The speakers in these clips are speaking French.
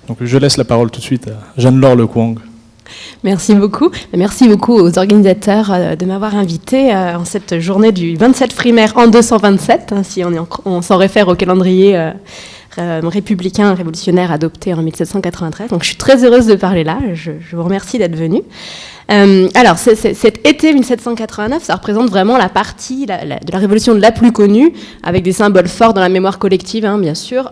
Donc je laisse la parole tout de suite à Jeanne-Laure Lecoing. Merci beaucoup. Merci beaucoup aux organisateurs de m'avoir invité en cette journée du 27 Frimaire en 227, hein, si on s'en réfère au calendrier républicain révolutionnaire adopté en 1793. Donc je suis très heureuse de parler là. Je vous remercie d'être venu. Alors, cet été 1789, ça représente vraiment la partie de la révolution la plus connue, avec des symboles forts dans la mémoire collective, hein, bien sûr,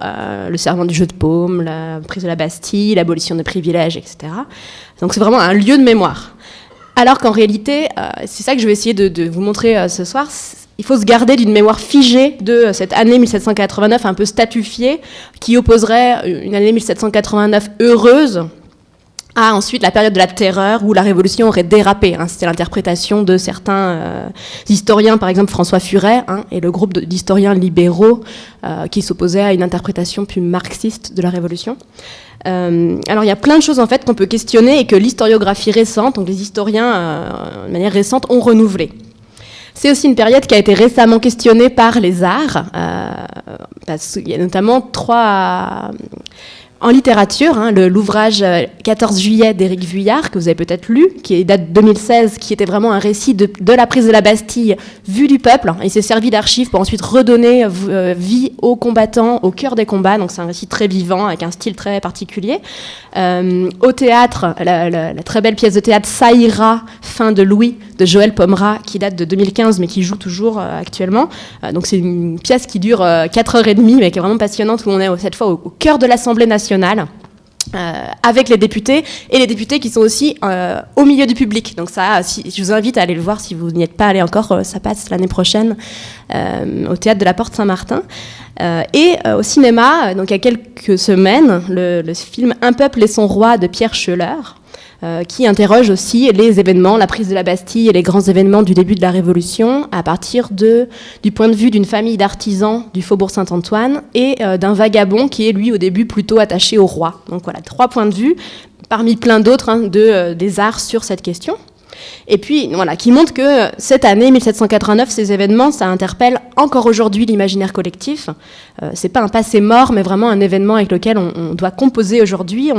le serment du jeu de paume, la prise de la Bastille, l'abolition des privilèges, etc. Donc c'est vraiment un lieu de mémoire. Alors qu'en réalité, c'est ça que je vais essayer de vous montrer ce soir, il faut se garder d'une mémoire figée de cette année 1789, un peu statufiée, qui opposerait une année 1789 heureuse, à ensuite la période de la terreur où la révolution aurait dérapé. Hein. C'était l'interprétation de certains historiens, par exemple François Furet, hein, et le groupe d'historiens libéraux qui s'opposaient à une interprétation plus marxiste de la révolution. Alors il y a plein de choses en fait qu'on peut questionner et que l'historiographie récente, donc les historiens de manière récente, ont renouvelé. C'est aussi une période qui a été récemment questionnée par les arts, parce qu'il y a notamment trois... En littérature, hein, l'ouvrage 14 juillet d'Éric Vuillard, que vous avez peut-être lu, qui date de 2016, qui était vraiment un récit de la prise de la Bastille vue du peuple. Il s'est servi d'archives pour ensuite redonner vie aux combattants, au cœur des combats. Donc c'est un récit très vivant, avec un style très particulier. Au théâtre, la très belle pièce de théâtre Ça ira, fin de Louis, de Joël Pomera, qui date de 2015, mais qui joue toujours actuellement. Donc c'est une pièce qui dure 4h30, mais qui est vraiment passionnante, où on est cette fois au cœur de l'Assemblée nationale, avec les députés, et les députés qui sont aussi au milieu du public. Donc ça, je vous invite à aller le voir si vous n'y êtes pas allé encore, ça passe l'année prochaine au théâtre de la Porte Saint-Martin. Et au cinéma, donc il y a quelques semaines, le film Un peuple et son roi de Pierre Schoeller, qui interroge aussi les événements, la prise de la Bastille et les grands événements du début de la Révolution à partir du point de vue d'une famille d'artisans du Faubourg Saint-Antoine et d'un vagabond qui est lui au début plutôt attaché au roi. Donc voilà, 3 points de vue parmi plein d'autres hein, des arts sur cette question. Et puis, voilà, qui montre que cette année 1789, ces événements, ça interpelle encore aujourd'hui l'imaginaire collectif. C'est pas un passé mort, mais vraiment un événement avec lequel on doit composer aujourd'hui,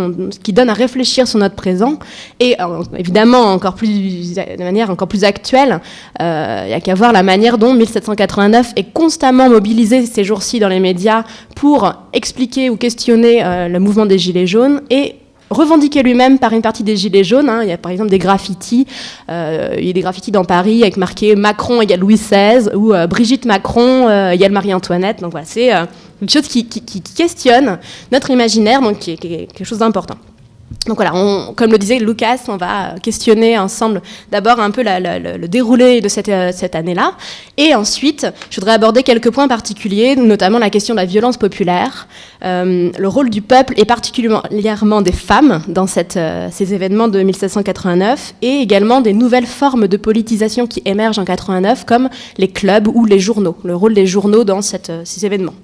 qui donne à réfléchir sur notre présent. Et évidemment, de manière encore plus actuelle, il n'y a qu'à voir la manière dont 1789 est constamment mobilisé ces jours-ci dans les médias pour expliquer ou questionner le mouvement des Gilets jaunes et revendiqué lui-même par une partie des Gilets jaunes. Hein. Il y a par exemple des graffitis. Il y a des graffitis dans Paris avec marqué Macron égale Louis XVI ou Brigitte Macron égale Marie-Antoinette. Donc voilà, c'est une chose qui questionne notre imaginaire, donc qui est quelque chose d'important. Donc voilà, comme le disait Lucas, on va questionner ensemble d'abord un peu le déroulé de cette année-là. Et ensuite, je voudrais aborder quelques points particuliers, notamment la question de la violence populaire, le rôle du peuple et particulièrement des femmes dans ces événements de 1789 et également des nouvelles formes de politisation qui émergent en 89 comme les clubs ou les journaux, le rôle des journaux dans ces événements.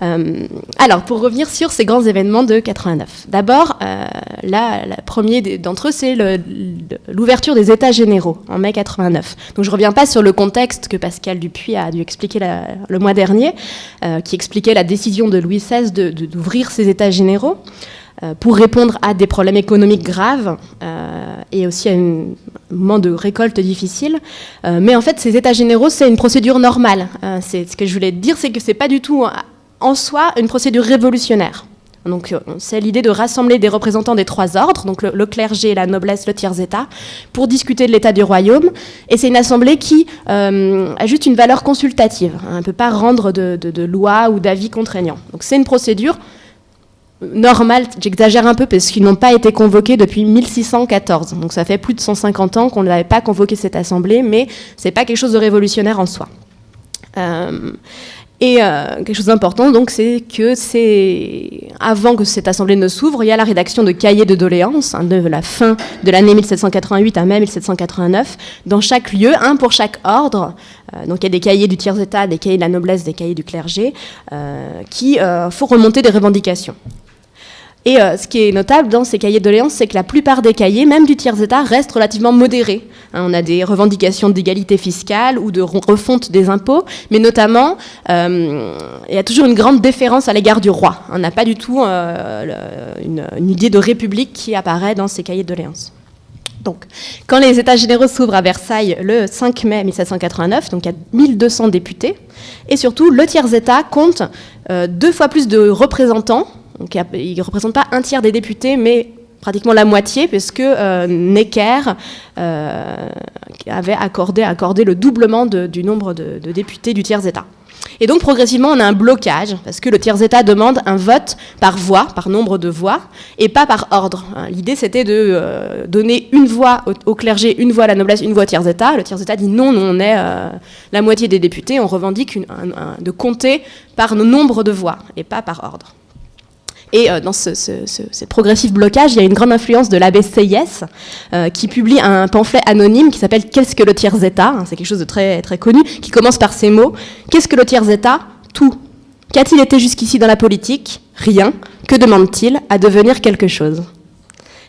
Alors, pour revenir sur ces grands événements de 89. D'abord, le premier d'entre eux, c'est l'ouverture des États généraux en mai 89. Donc, je ne reviens pas sur le contexte que Pascal Dupuis a dû expliquer le mois dernier, qui expliquait la décision de Louis XVI d'ouvrir ces États généraux pour répondre à des problèmes économiques graves et aussi à un moment de récolte difficile. Mais en fait, ces États généraux, c'est une procédure normale. Ce que je voulais dire, c'est que ce n'est pas du tout en soi une procédure révolutionnaire. Donc, c'est l'idée de rassembler des représentants des 3 ordres, donc le clergé, la noblesse, le tiers-état, pour discuter de l'état du royaume. Et c'est une assemblée qui a juste une valeur consultative. Elle ne peut pas rendre de loi ou d'avis contraignants. Donc, c'est une procédure normale, j'exagère un peu, parce qu'ils n'ont pas été convoqués depuis 1614. Donc, ça fait plus de 150 ans qu'on n'avait pas convoqué cette assemblée, mais ce n'est pas quelque chose de révolutionnaire en soi. Et quelque chose d'important, donc, c'est que avant que cette assemblée ne s'ouvre, il y a la rédaction de cahiers de doléances de la fin de l'année 1788 à mai 1789, dans chaque lieu, un pour chaque ordre. Donc il y a des cahiers du tiers-état, des cahiers de la noblesse, des cahiers du clergé, qui font remonter des revendications. Et ce qui est notable dans ces cahiers de doléances, c'est que la plupart des cahiers, même du tiers-État, restent relativement modérés. On a des revendications d'égalité fiscale ou de refonte des impôts, mais notamment, il y a toujours une grande déférence à l'égard du roi. On n'a pas du tout une idée de république qui apparaît dans ces cahiers de doléances. Donc, quand les États généraux s'ouvrent à Versailles le 5 mai 1789, donc il y a 1200 députés, et surtout, le tiers-État compte 2 fois plus de représentants. Donc, il ne représente pas un tiers des députés, mais pratiquement la moitié, puisque Necker avait accordé le doublement du nombre de députés du tiers-État. Et donc, progressivement, on a un blocage, parce que le tiers-État demande un vote par voix, par nombre de voix, et pas par ordre. L'idée, c'était de donner une voix au clergé, une voix à la noblesse, une voix au tiers-État. Le tiers-État dit non, nous, on est la moitié des députés, on revendique de compter par nos nombres de voix, et pas par ordre. Et dans ce progressif blocage, il y a une grande influence de l'abbé Sieyès, qui publie un pamphlet anonyme qui s'appelle « Qu'est-ce que le tiers-État ?» C'est quelque chose de très, très connu, qui commence par ces mots. « Qu'est-ce que le tiers-État ? Tout. Qu'a-t-il été jusqu'ici dans la politique ? Rien. Que demande-t-il ? À devenir quelque chose. »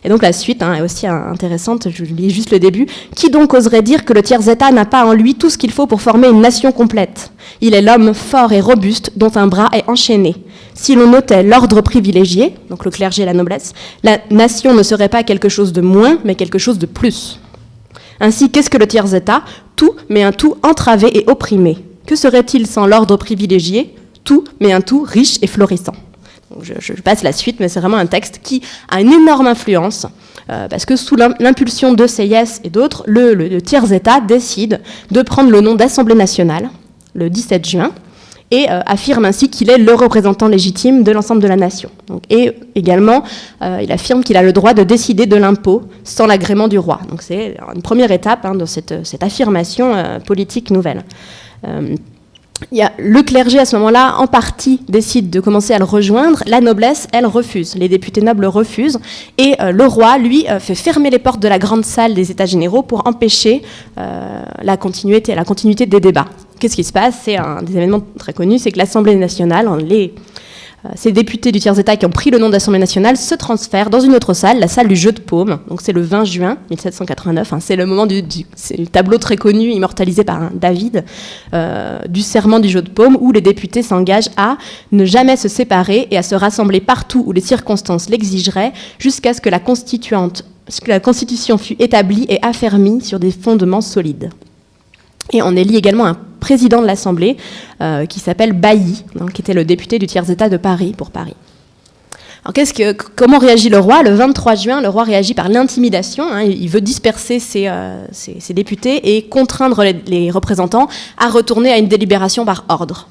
Et donc la suite est aussi intéressante, je lis juste le début. « Qui donc oserait dire que le tiers-État n'a pas en lui tout ce qu'il faut pour former une nation complète ? Il est l'homme fort et robuste dont un bras est enchaîné. Si l'on notait l'ordre privilégié, donc le clergé et la noblesse, la nation ne serait pas quelque chose de moins, mais quelque chose de plus. Ainsi, qu'est-ce que le tiers-État ? Tout, mais un tout entravé et opprimé. Que serait-il sans l'ordre privilégié ? Tout, mais un tout riche et florissant. » Donc je passe la suite, mais c'est vraiment un texte qui a une énorme influence, parce que sous l'impulsion de Sieyès et d'autres, le tiers-État décide de prendre le nom d'Assemblée nationale, le 17 juin, et affirme ainsi qu'il est le représentant légitime de l'ensemble de la nation. Donc, et également, il affirme qu'il a le droit de décider de l'impôt sans l'agrément du roi. Donc c'est une première étape dans cette affirmation politique nouvelle. Le clergé, à ce moment-là, en partie, décide de commencer à le rejoindre. La noblesse, elle, refuse. Les députés nobles refusent. Et le roi, lui, fait fermer les portes de la grande salle des États généraux pour empêcher la continuité des débats. Qu'est-ce qui se passe ? C'est un des événements très connus, c'est que l'Assemblée nationale, ces députés du tiers-État qui ont pris le nom d'Assemblée nationale se transfèrent dans une autre salle, la salle du jeu de paume. Donc c'est le 20 juin 1789. C'est le moment c'est le tableau très connu, immortalisé par David, du serment du jeu de paume, où les députés s'engagent à ne jamais se séparer et à se rassembler partout où les circonstances l'exigeraient, jusqu'à ce que la Constitution fût établie et affermie sur des fondements solides. Et on élit également un président de l'Assemblée qui s'appelle Bailly, qui était le député du tiers-État de Paris pour Paris. Alors comment réagit le roi ? Le 23 juin, le roi réagit par l'intimidation. Il veut disperser ses députés et contraindre les représentants à retourner à une délibération par ordre.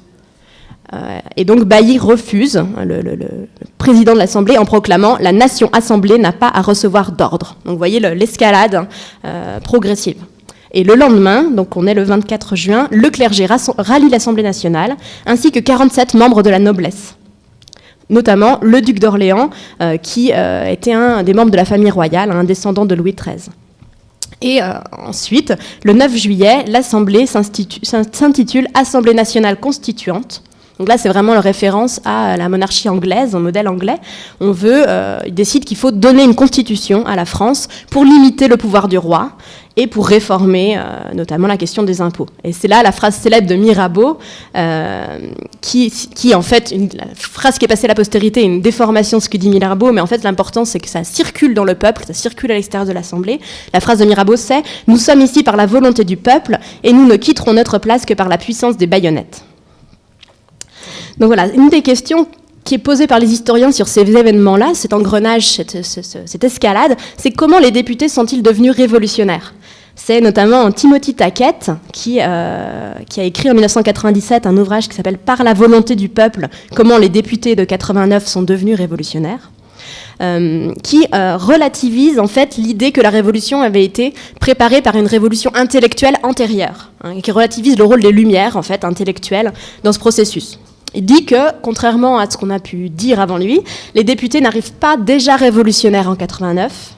Et donc Bailly refuse, le président de l'Assemblée, en proclamant « La nation assemblée n'a pas à recevoir d'ordre ». Donc vous voyez l'escalade progressive. Et le lendemain, donc on est le 24 juin, le clergé rallie l'Assemblée nationale, ainsi que 47 membres de la noblesse. Notamment le duc d'Orléans, qui était un des membres de la famille royale, un descendant de Louis XIII. Et ensuite, le 9 juillet, l'Assemblée s'intitule « Assemblée nationale constituante ». Donc là, c'est vraiment la référence à la monarchie anglaise, un modèle anglais. Il décide qu'il faut donner une constitution à la France pour limiter le pouvoir du roi et pour réformer notamment la question des impôts. Et c'est là la phrase célèbre de Mirabeau, qui en fait, la phrase qui est passée à la postérité, une déformation de ce que dit Mirabeau, mais en fait l'important c'est que ça circule dans le peuple, ça circule à l'extérieur de l'Assemblée. La phrase de Mirabeau c'est « Nous sommes ici par la volonté du peuple et nous ne quitterons notre place que par la puissance des baïonnettes ». Donc voilà, une des questions qui est posée par les historiens sur ces événements-là, cet engrenage, cette escalade, c'est comment les députés sont-ils devenus révolutionnaires ? C'est notamment Timothy Taquet qui a écrit en 1997 un ouvrage qui s'appelle « Par la volonté du peuple, comment les députés de 89 sont devenus révolutionnaires ». Qui relativise en fait l'idée que la révolution avait été préparée par une révolution intellectuelle antérieure, qui relativise le rôle des Lumières en fait intellectuelles dans ce processus. Il dit que, contrairement à ce qu'on a pu dire avant lui, les députés n'arrivent pas déjà révolutionnaires en 89,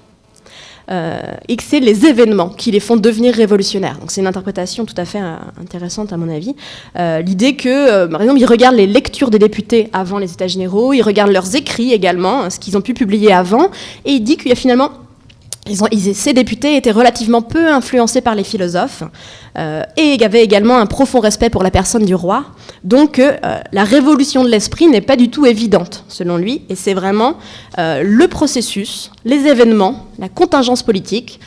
et que c'est les événements qui les font devenir révolutionnaires. Donc c'est une interprétation tout à fait intéressante à mon avis. L'idée que, par exemple, ils regardent les lectures des députés avant les États généraux, ils regardent leurs écrits également, ce qu'ils ont pu publier avant, et il dit qu'il y a finalement... ces députés étaient relativement peu influencés par les philosophes et il y avait également un profond respect pour la personne du roi. Donc la révolution de l'esprit n'est pas du tout évidente, selon lui, et c'est vraiment le processus, les événements, la contingence politique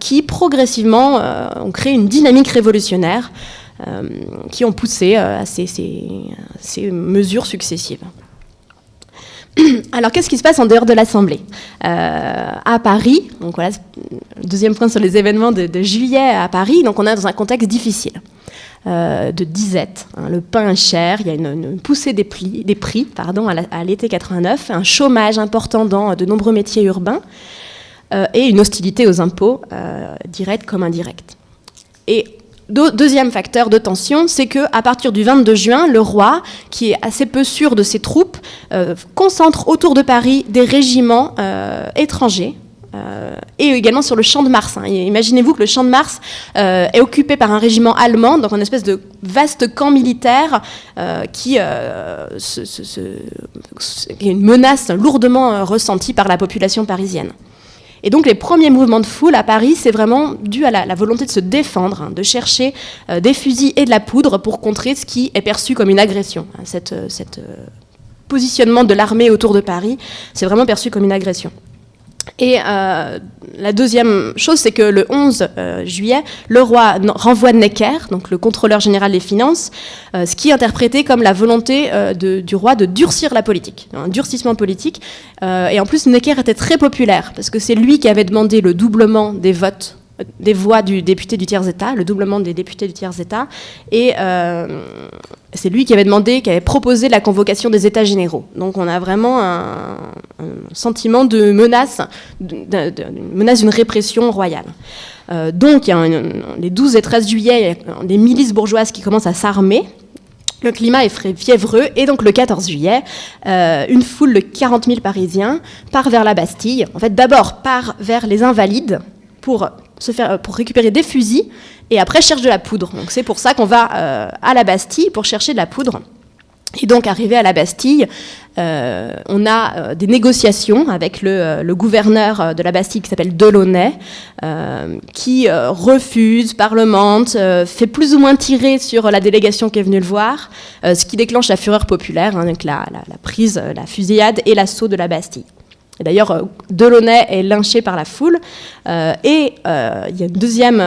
qui progressivement ont créé une dynamique révolutionnaire qui ont poussé à ces mesures successives. Alors, qu'est-ce qui se passe en dehors de l'Assemblée ? À Paris, donc voilà, deuxième point sur les événements de juillet à Paris, donc on est dans un contexte difficile, de disette, hein, le pain est cher, il y a une poussée des prix à l'été 89, un chômage important dans de nombreux métiers urbains, et une hostilité aux impôts, directs comme indirects. Et deuxième facteur de tension, c'est qu'à partir du 22 juin, le roi, qui est assez peu sûr de ses troupes, concentre autour de Paris des régiments étrangers, et également sur le Champ de Mars. Imaginez-vous que le Champ de Mars est occupé par un régiment allemand, donc une espèce de vaste camp militaire qui est une menace lourdement ressentie par la population parisienne. Et donc les premiers mouvements de foule à Paris, c'est vraiment dû à la volonté de se défendre, hein, de chercher des fusils et de la poudre pour contrer ce qui est perçu comme une agression. Cet positionnement de l'armée autour de Paris, c'est vraiment perçu comme une agression. Et la deuxième chose, c'est que le 11 juillet, le roi renvoie Necker, donc le contrôleur général des finances, ce qui est interprété comme la volonté du roi de durcir la politique, un durcissement politique. Et en plus, Necker était très populaire, parce que c'est lui qui avait demandé le doublement des votes, des voix du député du tiers-État, le doublement des députés du tiers-État, et c'est lui qui avait proposé la convocation des États généraux. Donc on a vraiment un sentiment de menace, d'une répression royale. Donc il y a les 12 et 13 juillet, il y a des milices bourgeoises qui commencent à s'armer. Le climat est fiévreux, et donc le 14 juillet, une foule de 40 000 Parisiens part vers la Bastille. En fait, d'abord part vers les Invalides pour récupérer des fusils, et après cherche de la poudre. Donc c'est pour ça qu'on va à la Bastille pour chercher de la poudre. Et donc arrivé à la Bastille, on a des négociations avec le gouverneur de la Bastille qui s'appelle Delaunay, qui refuse, parlemente, fait plus ou moins tirer sur la délégation qui est venue le voir, ce qui déclenche la fureur populaire, hein, donc la prise, la fusillade et l'assaut de la Bastille. Et d'ailleurs, Delaunay est lynché par la foule, et il y a une deuxième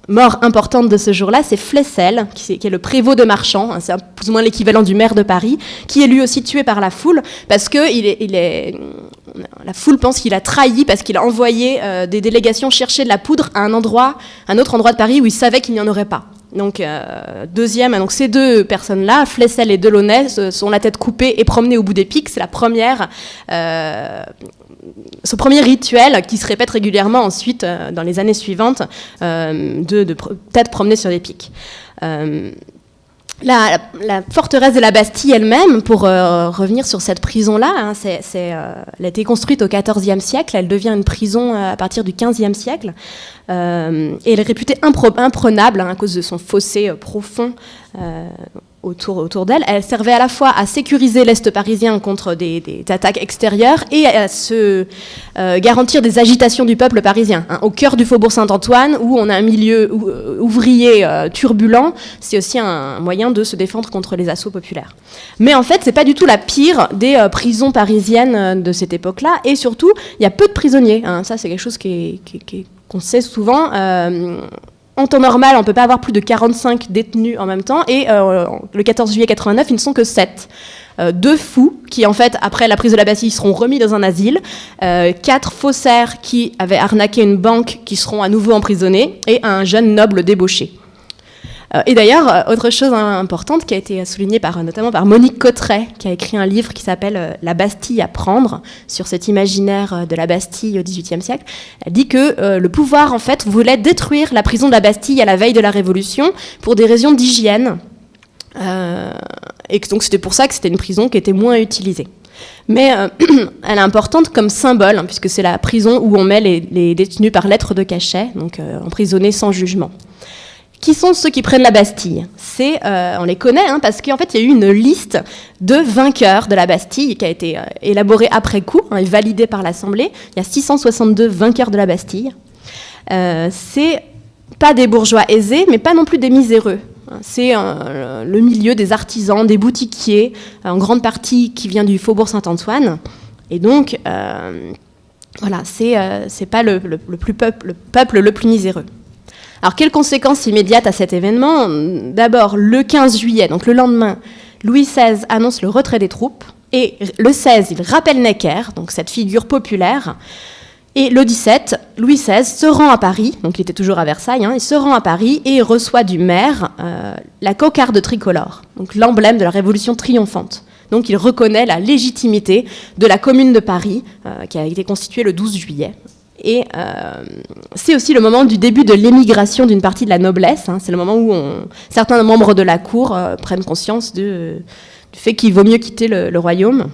mort importante de ce jour-là, c'est Flessel, qui est le prévôt de Marchand, hein, c'est plus ou moins l'équivalent du maire de Paris, qui est lui aussi tué par la foule, parce que la foule pense qu'il a trahi, parce qu'il a envoyé des délégations chercher de la poudre à un autre endroit de Paris où il savait qu'il n'y en aurait pas. Donc, donc ces deux personnes-là, Flessel et Delaunay, sont la tête coupée et promenées au bout des pics. C'est ce premier rituel qui se répète régulièrement ensuite, dans les années suivantes, de tête promenée sur des pics. La forteresse de la Bastille elle-même, pour revenir sur cette prison-là, hein, elle a été construite au XIVe siècle, elle devient une prison à partir du XVe siècle, et elle est réputée imprenable, hein, à cause de son fossé profond autour d'elle. Elle servait à la fois à sécuriser l'Est parisien contre des attaques extérieures et à se garantir des agitations du peuple parisien. Hein. Au cœur du faubourg Saint-Antoine, où on a un milieu ouvrier turbulent, c'est aussi un moyen de se défendre contre les assauts populaires. Mais en fait, c'est pas du tout la pire des prisons parisiennes de cette époque-là, et surtout, il y a peu de prisonniers. Hein. Ça, c'est quelque chose qu'on sait souvent. En temps normal, on ne peut pas avoir plus de 45 détenus en même temps, et le 14 juillet 89, ils ne sont que 7. 2 fous, qui en fait, après la prise de la Bastille, seront remis dans un asile, 4 faussaires qui avaient arnaqué une banque, qui seront à nouveau emprisonnés, et un jeune noble débauché. Et d'ailleurs, autre chose importante qui a été soulignée notamment par Monique Cotteret, qui a écrit un livre qui s'appelle « La Bastille à prendre », sur cet imaginaire de la Bastille au XVIIIe siècle. Elle dit que le pouvoir, en fait, voulait détruire la prison de la Bastille à la veille de la Révolution pour des raisons d'hygiène. Et donc c'était pour ça que c'était une prison qui était moins utilisée. Mais elle est importante comme symbole, hein, puisque c'est la prison où on met les détenus par lettre de cachet, donc emprisonnés sans jugement. Qui sont ceux qui prennent la Bastille ? On les connaît, hein, parce qu'en fait, il y a eu une liste de vainqueurs de la Bastille qui a été élaborée après coup, hein, et validée par l'Assemblée. Il y a 662 vainqueurs de la Bastille. C'est pas des bourgeois aisés, mais pas non plus des miséreux. C'est le milieu des artisans, des boutiquiers, en grande partie qui vient du Faubourg Saint-Antoine. Et donc, voilà, c'est pas le peuple le plus miséreux. Alors, quelles conséquences immédiates à cet événement ? D'abord, le 15 juillet, donc le lendemain, Louis XVI annonce le retrait des troupes. Et le 16, il rappelle Necker, donc cette figure populaire. Et le 17, Louis XVI se rend à Paris, donc il était toujours à Versailles, hein, il se rend à Paris et reçoit du maire la cocarde tricolore, donc l'emblème de la Révolution triomphante. Donc il reconnaît la légitimité de la Commune de Paris, qui a été constituée le 12 juillet. Et c'est aussi le moment du début de l'émigration d'une partie de la noblesse. Hein, c'est le moment où certains membres de la cour prennent conscience du fait qu'il vaut mieux quitter le royaume.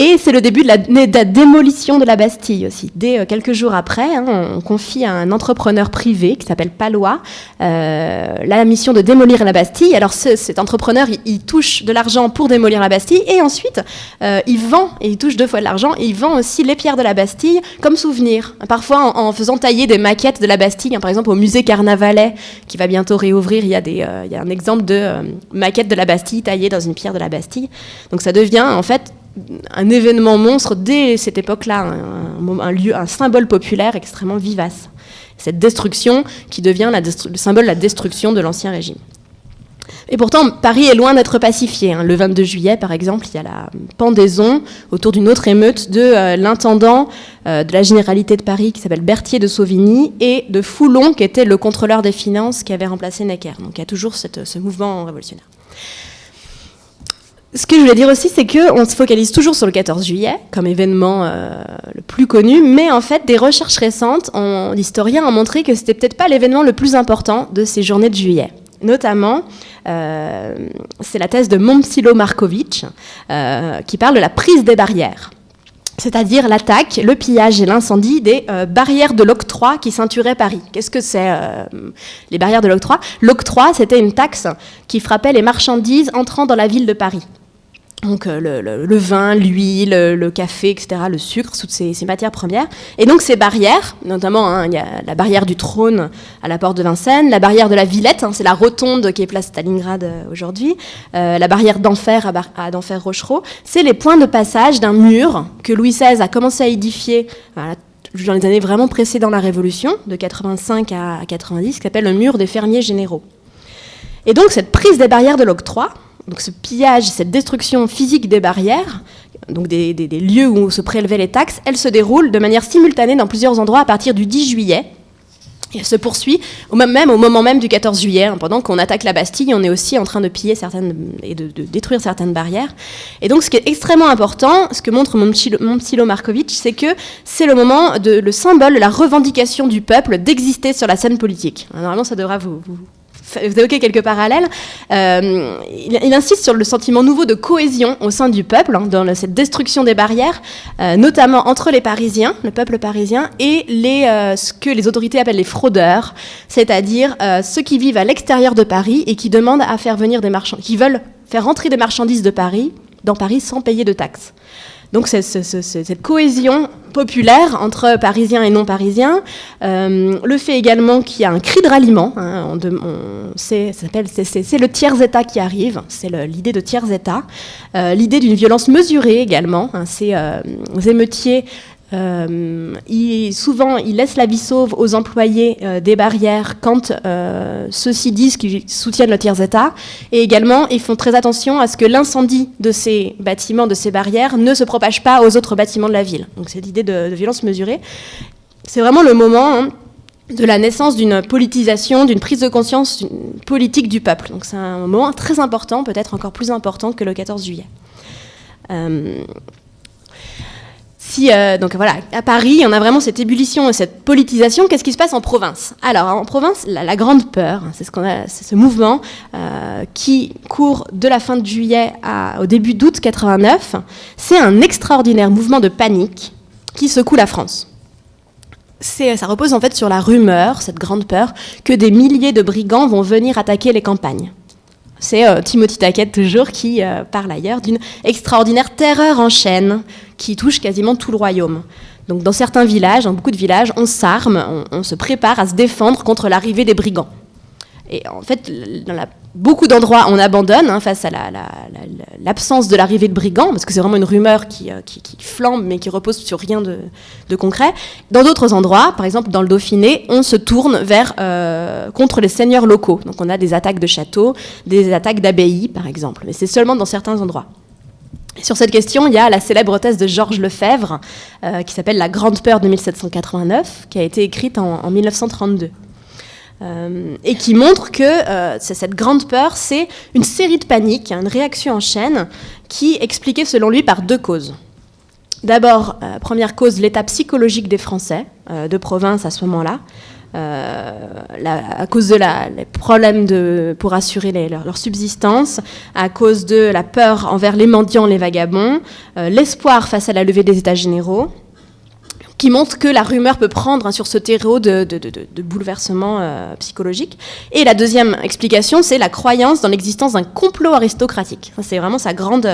Et c'est le début de la démolition de la Bastille aussi. Dès quelques jours après, hein, on confie à un entrepreneur privé qui s'appelle Palois la mission de démolir la Bastille. Alors cet entrepreneur, il touche de l'argent pour démolir la Bastille et ensuite il vend, et il touche 2 fois de l'argent, et il vend aussi les pierres de la Bastille comme souvenir. Parfois en faisant tailler des maquettes de la Bastille, hein, par exemple au musée Carnavalet qui va bientôt réouvrir, il y a un exemple de maquette de la Bastille taillée dans une pierre de la Bastille. Donc ça devient en fait un événement monstre dès cette époque-là, un symbole populaire extrêmement vivace. Cette destruction qui devient le symbole de la destruction de l'Ancien Régime. Et pourtant, Paris est loin d'être pacifié. Hein. Le 22 juillet, par exemple, il y a la pendaison autour d'une autre émeute de l'intendant de la Généralité de Paris qui s'appelle Berthier de Sauvigny et de Foulon qui était le contrôleur des finances qui avait remplacé Necker. Donc il y a toujours ce mouvement révolutionnaire. Ce que je voulais dire aussi, c'est qu'on se focalise toujours sur le 14 juillet comme événement le plus connu, mais en fait, des recherches récentes, d'historiens ont montré que c'était peut-être pas l'événement le plus important de ces journées de juillet. Notamment, c'est la thèse de Momcilo-Markovitch qui parle de la prise des barrières, c'est-à-dire l'attaque, le pillage et l'incendie des barrières de l'octroi qui ceinturaient Paris. Qu'est-ce que c'est les barrières de l'octroi ? L'octroi, c'était une taxe qui frappait les marchandises entrant dans la ville de Paris. Donc le vin, l'huile, le café, etc., le sucre, toutes ces matières premières. Et donc ces barrières, notamment, hein, il y a la barrière du Trône à la porte de Vincennes, la barrière de la Villette, hein, c'est la rotonde qui est place Stalingrad aujourd'hui, la barrière d'Enfer à d'Enfer-Rochereau, c'est les points de passage d'un mur que Louis XVI a commencé à édifier dans les années vraiment précédant la Révolution, de 85 à 90, qui s'appelle le mur des fermiers généraux. Et donc cette prise des barrières de l'octroi, donc ce pillage, cette destruction physique des barrières, donc des lieux où se prélevaient les taxes, elle se déroule de manière simultanée dans plusieurs endroits à partir du 10 juillet. Et elle se poursuit au moment même du 14 juillet. Hein, pendant qu'on attaque la Bastille, on est aussi en train de piller et de détruire certaines barrières. Et donc ce qui est extrêmement important, ce que montre Momcilo-Markovitch, c'est que c'est le moment, le symbole de la revendication du peuple d'exister sur la scène politique. Alors, normalement, ça devra vous évoquez quelques parallèles. Il insiste sur le sentiment nouveau de cohésion au sein du peuple, hein, dans cette destruction des barrières, notamment entre les Parisiens, le peuple parisien, et ce que les autorités appellent les fraudeurs, c'est-à-dire ceux qui vivent à l'extérieur de Paris et qui demandent à faire venir des marchandises, qui veulent faire rentrer des marchandises dans Paris sans payer de taxes. Donc cette cohésion populaire entre Parisiens et non-Parisiens, le fait également qu'il y a un cri de ralliement, hein, c'est le tiers-État qui arrive, c'est l'idée de tiers-État, l'idée d'une violence mesurée également, hein, ces émeutiers. Souvent, ils laissent la vie sauve aux employés des barrières quand ceux-ci disent qu'ils soutiennent le tiers-État. Et également, ils font très attention à ce que l'incendie de ces bâtiments, de ces barrières, ne se propage pas aux autres bâtiments de la ville. Donc c'est l'idée de violence mesurée. C'est vraiment le moment de la naissance d'une politisation, d'une prise de conscience politique du peuple. Donc c'est un moment très important, peut-être encore plus important que le 14 juillet. Donc voilà, à Paris, on a vraiment cette ébullition et cette politisation. Qu'est-ce qui se passe en province? Alors, en province, la grande peur, c'est ce mouvement qui court de la fin de juillet au début d'août 89. C'est un extraordinaire mouvement de panique qui secoue la France. Ça repose en fait sur la rumeur, cette grande peur, que des milliers de brigands vont venir attaquer les campagnes. C'est Timothy Taquet, toujours, qui parle ailleurs d'une extraordinaire terreur en chaîne qui touche quasiment tout le royaume. Donc dans certains villages, dans beaucoup de villages, on s'arme, on se prépare à se défendre contre l'arrivée des brigands. Et en fait, dans beaucoup d'endroits, on abandonne face à l'absence de l'arrivée de brigands, parce que c'est vraiment une rumeur qui flambe, mais qui repose sur rien de concret. Dans d'autres endroits, par exemple dans le Dauphiné, on se tourne contre les seigneurs locaux. Donc on a des attaques de châteaux, des attaques d'abbayes, par exemple. Mais c'est seulement dans certains endroits. Et sur cette question, il y a la célèbre thèse de Georges Lefebvre, qui s'appelle « La Grande Peur de 1789 », qui a été écrite en 1932. Et qui montre que cette grande peur, c'est une série de paniques, une réaction en chaîne, qui est expliquée selon lui par deux causes. D'abord, première cause, l'état psychologique des Français de province à ce moment-là, à cause de les problèmes pour assurer leur subsistance, à cause de la peur envers les mendiants, les vagabonds, l'espoir face à la levée des États généraux, qui montre que la rumeur peut prendre sur ce terreau de bouleversement psychologique. Et la deuxième explication, c'est la croyance dans l'existence d'un complot aristocratique. C'est vraiment sa grande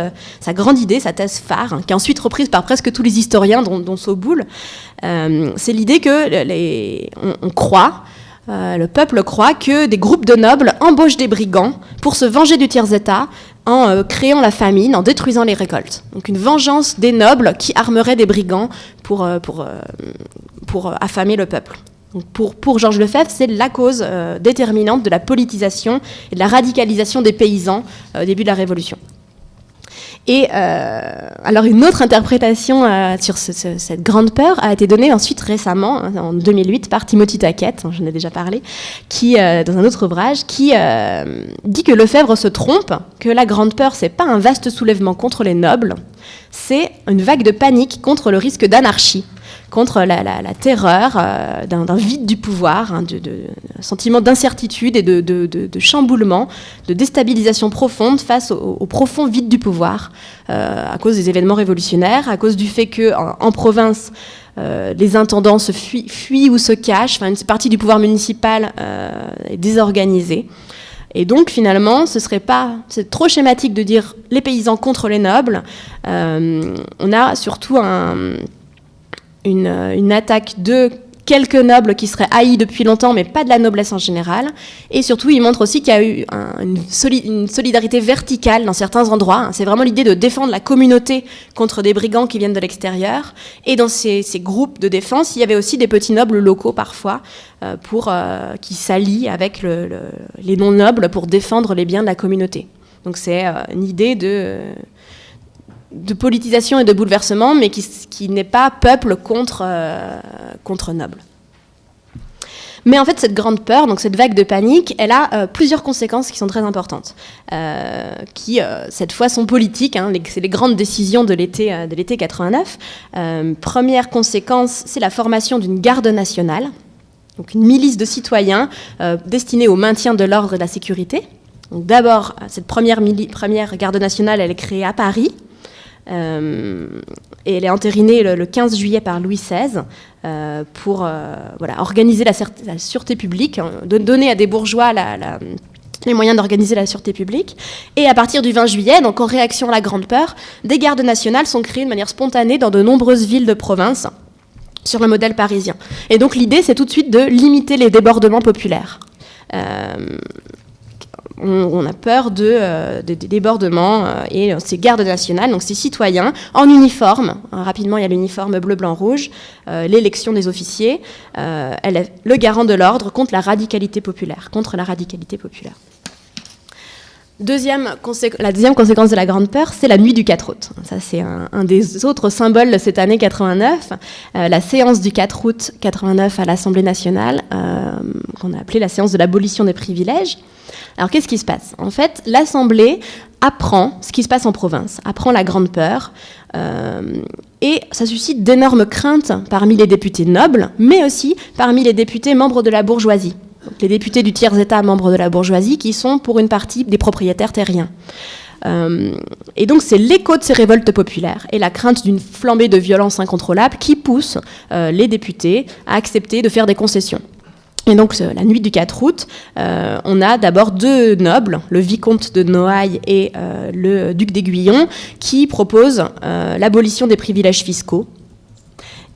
idée, sa thèse phare, qui est ensuite reprise par presque tous les historiens, dont Soboul. C'est l'idée que on croit, le peuple croit que des groupes de nobles embauchent des brigands pour se venger du tiers-état en créant la famine, en détruisant les récoltes. Donc une vengeance des nobles qui armeraient des brigands pour affamer le peuple. Donc pour Georges Lefebvre, c'est la cause déterminante de la politisation et de la radicalisation des paysans au début de la Révolution. Et alors une autre interprétation sur cette grande peur a été donnée ensuite récemment, en 2008, par Timothy Taquet, j'en ai déjà parlé, qui, dans un autre ouvrage, qui dit que Lefebvre se trompe, que la grande peur, c'est pas un vaste soulèvement contre les nobles, c'est une vague de panique contre le risque d'anarchie, contre la terreur d'un vide du pouvoir, un sentiment d'incertitude et de chamboulement, de déstabilisation profonde face au profond vide du pouvoir, à cause des événements révolutionnaires, à cause du fait qu'en province, les intendants se fuient ou se cachent, une partie du pouvoir municipal est désorganisée. Et donc, finalement, c'est trop schématique de dire les paysans contre les nobles. On a surtout une attaque de quelques nobles qui seraient haïs depuis longtemps, mais pas de la noblesse en général. Et surtout, il montre aussi qu'il y a eu une solidarité verticale dans certains endroits. C'est vraiment l'idée de défendre la communauté contre des brigands qui viennent de l'extérieur. Et dans ces groupes de défense, il y avait aussi des petits nobles locaux parfois qui s'allient avec les non-nobles pour défendre les biens de la communauté. Donc c'est une idée de politisation et de bouleversement, mais qui n'est pas peuple contre noble. Mais en fait, cette grande peur, donc cette vague de panique, elle a plusieurs conséquences qui sont très importantes, qui, cette fois, sont politiques. C'est les grandes décisions de l'été 89. Première conséquence, c'est la formation d'une garde nationale, donc une milice de citoyens destinée au maintien de l'ordre et de la sécurité. Donc d'abord, cette première garde nationale, elle est créée à Paris, et elle est entérinée le 15 juillet par Louis XVI pour organiser la sûreté publique, donner à des bourgeois les moyens d'organiser la sûreté publique. Et à partir du 20 juillet, donc en réaction à la Grande Peur, des gardes nationales sont créées de manière spontanée dans de nombreuses villes de province, sur le modèle parisien. Et donc l'idée, c'est tout de suite de limiter les débordements populaires. On a peur des débordements et ces gardes nationales, donc ces citoyens en uniforme. Rapidement, il y a l'uniforme bleu, blanc, rouge, l'élection des officiers. Elle est le garant de l'ordre contre la radicalité populaire. La deuxième conséquence de la Grande Peur, c'est la nuit du 4 août. Ça, c'est un des autres symboles de cette année 89. La séance du 4 août 89 à l'Assemblée nationale, qu'on a appelée la séance de l'abolition des privilèges. Alors, qu'est-ce qui se passe ? En fait, l'Assemblée apprend ce qui se passe en province, apprend la Grande Peur, et ça suscite d'énormes craintes parmi les députés nobles, mais aussi parmi les députés membres de la bourgeoisie. Donc, les députés du tiers-état membres de la bourgeoisie qui sont pour une partie des propriétaires terriens. Et donc c'est l'écho de ces révoltes populaires et la crainte d'une flambée de violence incontrôlable qui pousse les députés à accepter de faire des concessions. Et donc la nuit du 4 août, on a d'abord deux nobles, le vicomte de Noailles et le duc d'Aiguillon, qui proposent l'abolition des privilèges fiscaux.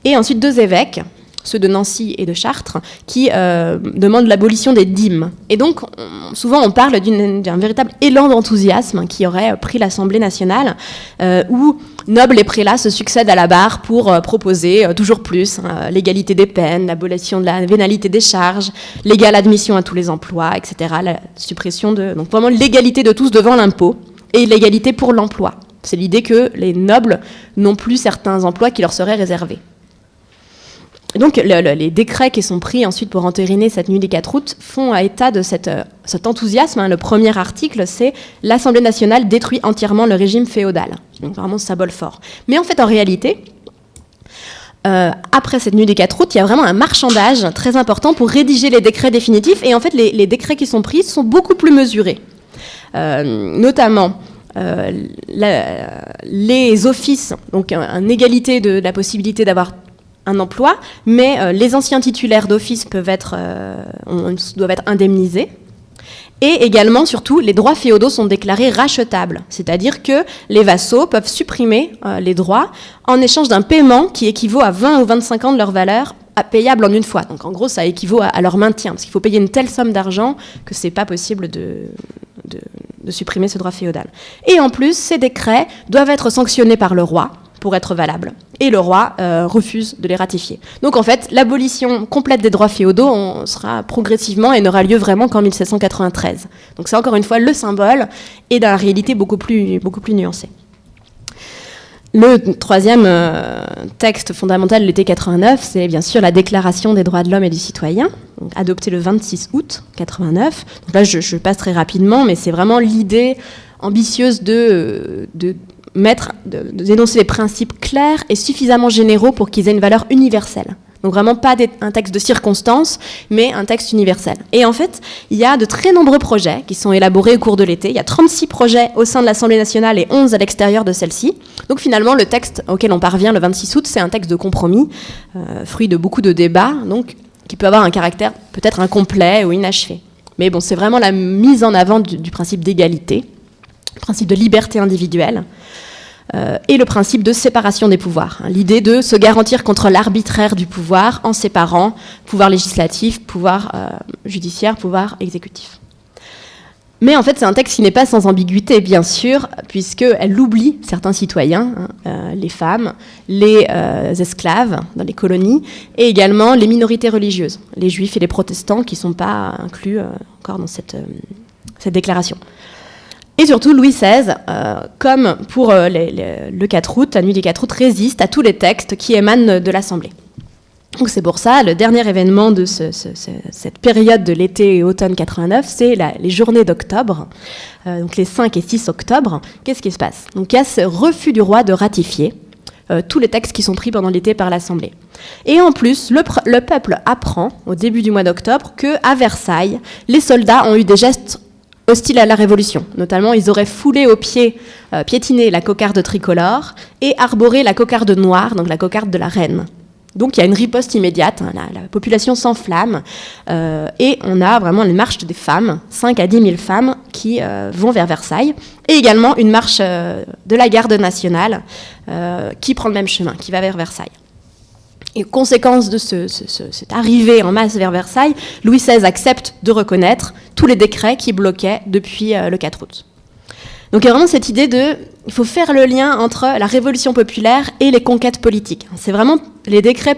Et ensuite deux évêques, ceux de Nancy et de Chartres, qui demandent l'abolition des dîmes. Et donc, souvent, on parle d'un véritable élan d'enthousiasme qui aurait pris l'Assemblée nationale, où nobles et prélats se succèdent à la barre pour proposer toujours plus l'égalité des peines, l'abolition de la vénalité des charges, l'égale admission à tous les emplois, etc. La suppression de... Donc, vraiment, l'égalité de tous devant l'impôt et l'égalité pour l'emploi. C'est l'idée que les nobles n'ont plus certains emplois qui leur seraient réservés. Donc les décrets qui sont pris ensuite pour entériner cette nuit des 4 août font état de cet enthousiasme. Le premier article, c'est « L'Assemblée nationale détruit entièrement le régime féodal ». Donc vraiment, symbole fort. Mais en fait, en réalité, après cette nuit des 4 août, il y a vraiment un marchandage très important pour rédiger les décrets définitifs. Et en fait, les décrets qui sont pris sont beaucoup plus mesurés. Notamment... les offices, donc une égalité de la possibilité d'avoir un emploi, mais les anciens titulaires d'office doivent être indemnisés. Et également, surtout, les droits féodaux sont déclarés rachetables, c'est-à-dire que les vassaux peuvent supprimer les droits en échange d'un paiement qui équivaut à 20 ou 25 ans de leur valeur, payable en une fois. Donc en gros, ça équivaut à leur maintien, parce qu'il faut payer une telle somme d'argent que c'est pas possible de supprimer ce droit féodal. Et en plus, ces décrets doivent être sanctionnés par le roi pour être valables. Et le roi refuse de les ratifier. Donc en fait, l'abolition complète des droits féodaux sera progressivement et n'aura lieu vraiment qu'en 1793. Donc c'est encore une fois le symbole et dans la réalité beaucoup plus nuancée. Le troisième texte fondamental de l'été 89, c'est bien sûr la Déclaration des droits de l'homme et du citoyen, adoptée le 26 août 89. Donc là, je passe très rapidement, mais c'est vraiment l'idée ambitieuse de d'énoncer des principes clairs et suffisamment généraux pour qu'ils aient une valeur universelle. Donc vraiment pas un texte de circonstance, mais un texte universel. Et en fait, il y a de très nombreux projets qui sont élaborés au cours de l'été. Il y a 36 projets au sein de l'Assemblée nationale et 11 à l'extérieur de celle-ci. Donc finalement, le texte auquel on parvient le 26 août, c'est un texte de compromis, fruit de beaucoup de débats, donc qui peut avoir un caractère peut-être incomplet ou inachevé. Mais bon, c'est vraiment la mise en avant du principe d'égalité, le principe de liberté individuelle, et le principe de séparation des pouvoirs. L'idée de se garantir contre l'arbitraire du pouvoir en séparant pouvoir législatif, pouvoir judiciaire, pouvoir exécutif. Mais en fait, c'est un texte qui n'est pas sans ambiguïté, bien sûr, puisqu'elle oublie certains citoyens, les femmes, les esclaves dans les colonies, et également les minorités religieuses, les juifs et les protestants, qui ne sont pas inclus encore dans cette déclaration. Et surtout, Louis XVI, comme pour le 4 août, la nuit du 4 août, résiste à tous les textes qui émanent de l'Assemblée. Donc c'est pour ça, le dernier événement de cette période de l'été et automne 89, c'est les journées d'octobre, donc les 5 et 6 octobre. Qu'est-ce qui se passe? Donc il y a ce refus du roi de ratifier tous les textes qui sont pris pendant l'été par l'Assemblée. Et en plus, le peuple apprend, au début du mois d'octobre, qu'à Versailles, les soldats ont eu des gestes hostiles à la Révolution. Notamment, ils auraient foulé aux pieds, piétiné la cocarde tricolore et arboré la cocarde noire, donc la cocarde de la reine. Donc il y a une riposte immédiate, la population s'enflamme et on a vraiment une marche des femmes, 5 à 10 000 femmes qui vont vers Versailles, et également une marche de la garde nationale qui prend le même chemin, qui va vers Versailles. Et conséquence de cette arrivée en masse vers Versailles, Louis XVI accepte de reconnaître tous les décrets qui bloquaient depuis le 4 août. Donc il y a vraiment cette idée il faut faire le lien entre la révolution populaire et les conquêtes politiques. C'est vraiment les décrets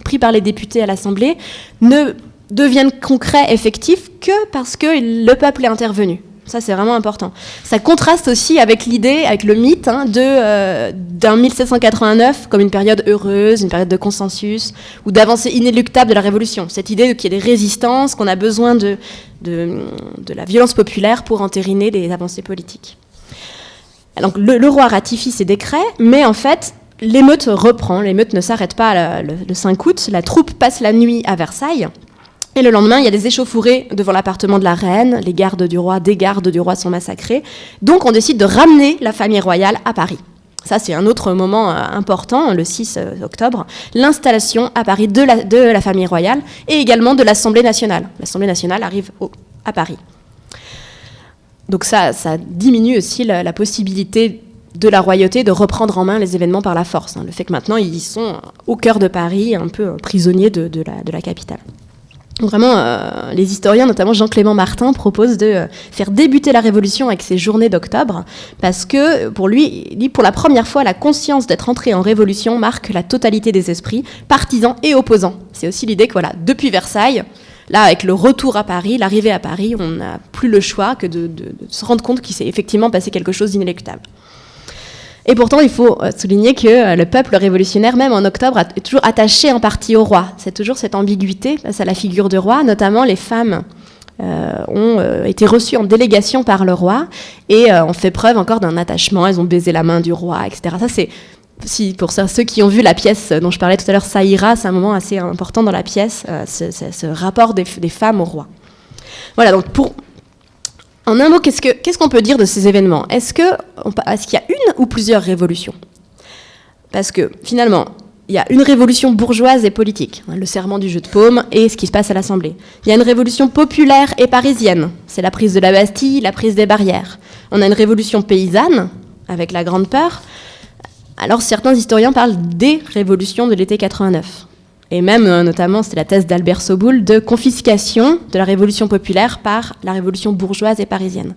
pris par les députés à l'Assemblée ne deviennent concrets, effectifs, que parce que le peuple est intervenu. Ça, c'est vraiment important. Ça contraste aussi avec l'idée, avec le mythe d'un 1789 comme une période heureuse, une période de consensus, ou d'avancée inéluctable de la Révolution. Cette idée qu'il y ait des résistances, qu'on a besoin de la violence populaire pour entériner les avancées politiques. Donc le roi ratifie ces décrets, mais en fait, l'émeute reprend, l'émeute ne s'arrête pas le 5 août, la troupe passe la nuit à Versailles, et le lendemain, il y a des échauffourées devant l'appartement de la reine, des gardes du roi sont massacrés, donc on décide de ramener la famille royale à Paris. Ça, c'est un autre moment important, le 6 octobre, l'installation à Paris de la famille royale et également de l'Assemblée nationale. L'Assemblée nationale arrive à Paris. Donc ça diminue aussi la possibilité de la royauté de reprendre en main les événements par la force. Le fait que maintenant, ils sont au cœur de Paris, un peu prisonniers de la capitale. Vraiment, les historiens, notamment Jean-Clément Martin, proposent de faire débuter la Révolution avec ces journées d'octobre, parce que pour lui, pour la première fois, la conscience d'être entré en Révolution marque la totalité des esprits, partisans et opposants. C'est aussi l'idée que voilà, depuis Versailles, là, avec le retour à Paris, l'arrivée à Paris, on n'a plus le choix que de se rendre compte qu'il s'est effectivement passé quelque chose d'inéluctable. Et pourtant, il faut souligner que le peuple révolutionnaire, même en octobre, est toujours attaché en partie au roi. C'est toujours cette ambiguïté face à la figure du roi. Notamment, les femmes ont été reçues en délégation par le roi et ont fait preuve encore d'un attachement. Elles ont baisé la main du roi, etc. Ça, c'est, pour ceux qui ont vu la pièce dont je parlais tout à l'heure, Ça ira, c'est un moment assez important dans la pièce, ce rapport des femmes au roi. Voilà, donc en un mot, qu'est-ce qu'on peut dire de ces événements ? Est-ce qu'il y a une ou plusieurs révolutions ? Parce que finalement, il y a une révolution bourgeoise et politique, le serment du jeu de paume et ce qui se passe à l'Assemblée. Il y a une révolution populaire et parisienne, c'est la prise de la Bastille, la prise des barrières. On a une révolution paysanne, avec la Grande Peur. Alors certains historiens parlent des révolutions de l'été 89. Et même, notamment, c'était la thèse d'Albert Soboul, de confiscation de la révolution populaire par la révolution bourgeoise et parisienne.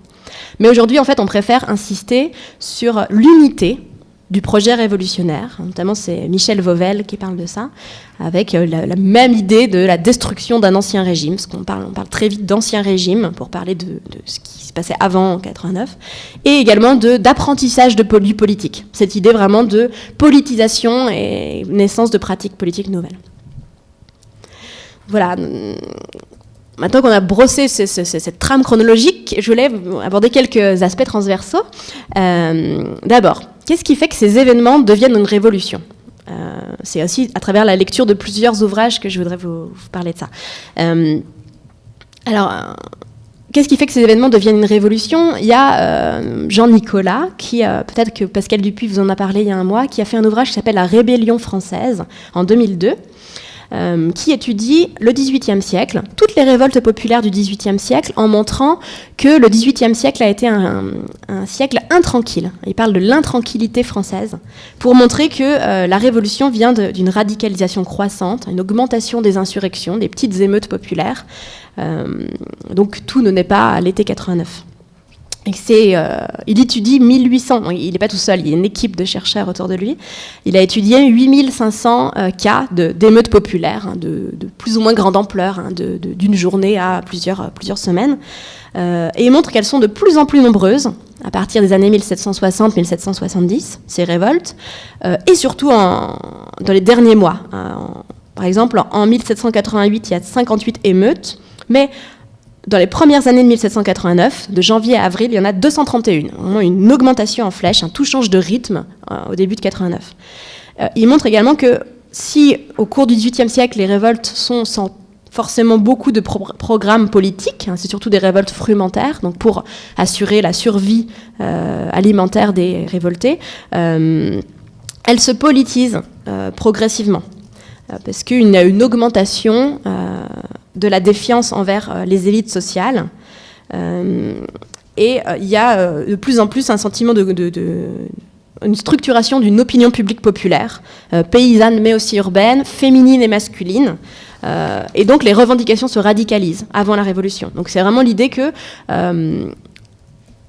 Mais aujourd'hui, en fait, on préfère insister sur l'unité du projet révolutionnaire. Notamment, c'est Michel Vauvel qui parle de ça, avec la même idée de la destruction d'un ancien régime. Parce on parle très vite d'ancien régime pour parler de ce qui se passait avant 89, et également d'apprentissage du politique. Cette idée vraiment de politisation et naissance de pratiques politiques nouvelles. Voilà. Maintenant qu'on a brossé cette trame chronologique, je voulais aborder quelques aspects transversaux. D'abord, qu'est-ce qui fait que ces événements deviennent une révolution ? C'est aussi à travers la lecture de plusieurs ouvrages que je voudrais vous parler de ça. Qu'est-ce qui fait que ces événements deviennent une révolution ? Il y a Jean Nicolas, qui, peut-être que Pascal Dupuis vous en a parlé il y a un mois, qui a fait un ouvrage qui s'appelle « La rébellion française » en 2002, qui étudie le XVIIIe siècle, toutes les révoltes populaires du XVIIIe siècle, en montrant que le XVIIIe siècle a été un siècle intranquille. Il parle de l'intranquillité française, pour montrer que la Révolution vient d'une radicalisation croissante, une augmentation des insurrections, des petites émeutes populaires. Donc tout ne naît pas à l'été 89. Et il étudie 1800, il n'est pas tout seul, il y a une équipe de chercheurs autour de lui. Il a étudié 8500 cas d'émeutes populaires, de plus ou moins grande ampleur, d'une journée à plusieurs semaines. Et il montre qu'elles sont de plus en plus nombreuses, à partir des années 1760-1770, ces révoltes, et surtout dans les derniers mois. Par exemple, en 1788, il y a 58 émeutes, mais dans les premières années de 1789, de janvier à avril, il y en a 231. Vraiment une augmentation en flèche, tout change de rythme au début de 89. Il montre également que si, au cours du XVIIIe siècle, les révoltes sont sans forcément beaucoup de programmes politiques, c'est surtout des révoltes frumentaires, donc pour assurer la survie alimentaire des révoltés, elles se politisent progressivement. Parce qu'il y a une augmentation de la défiance envers les élites sociales. Et il y a de plus en plus un sentiment une structuration d'une opinion publique populaire, paysanne mais aussi urbaine, féminine et masculine. Et donc les revendications se radicalisent avant la Révolution. Donc c'est vraiment l'idée que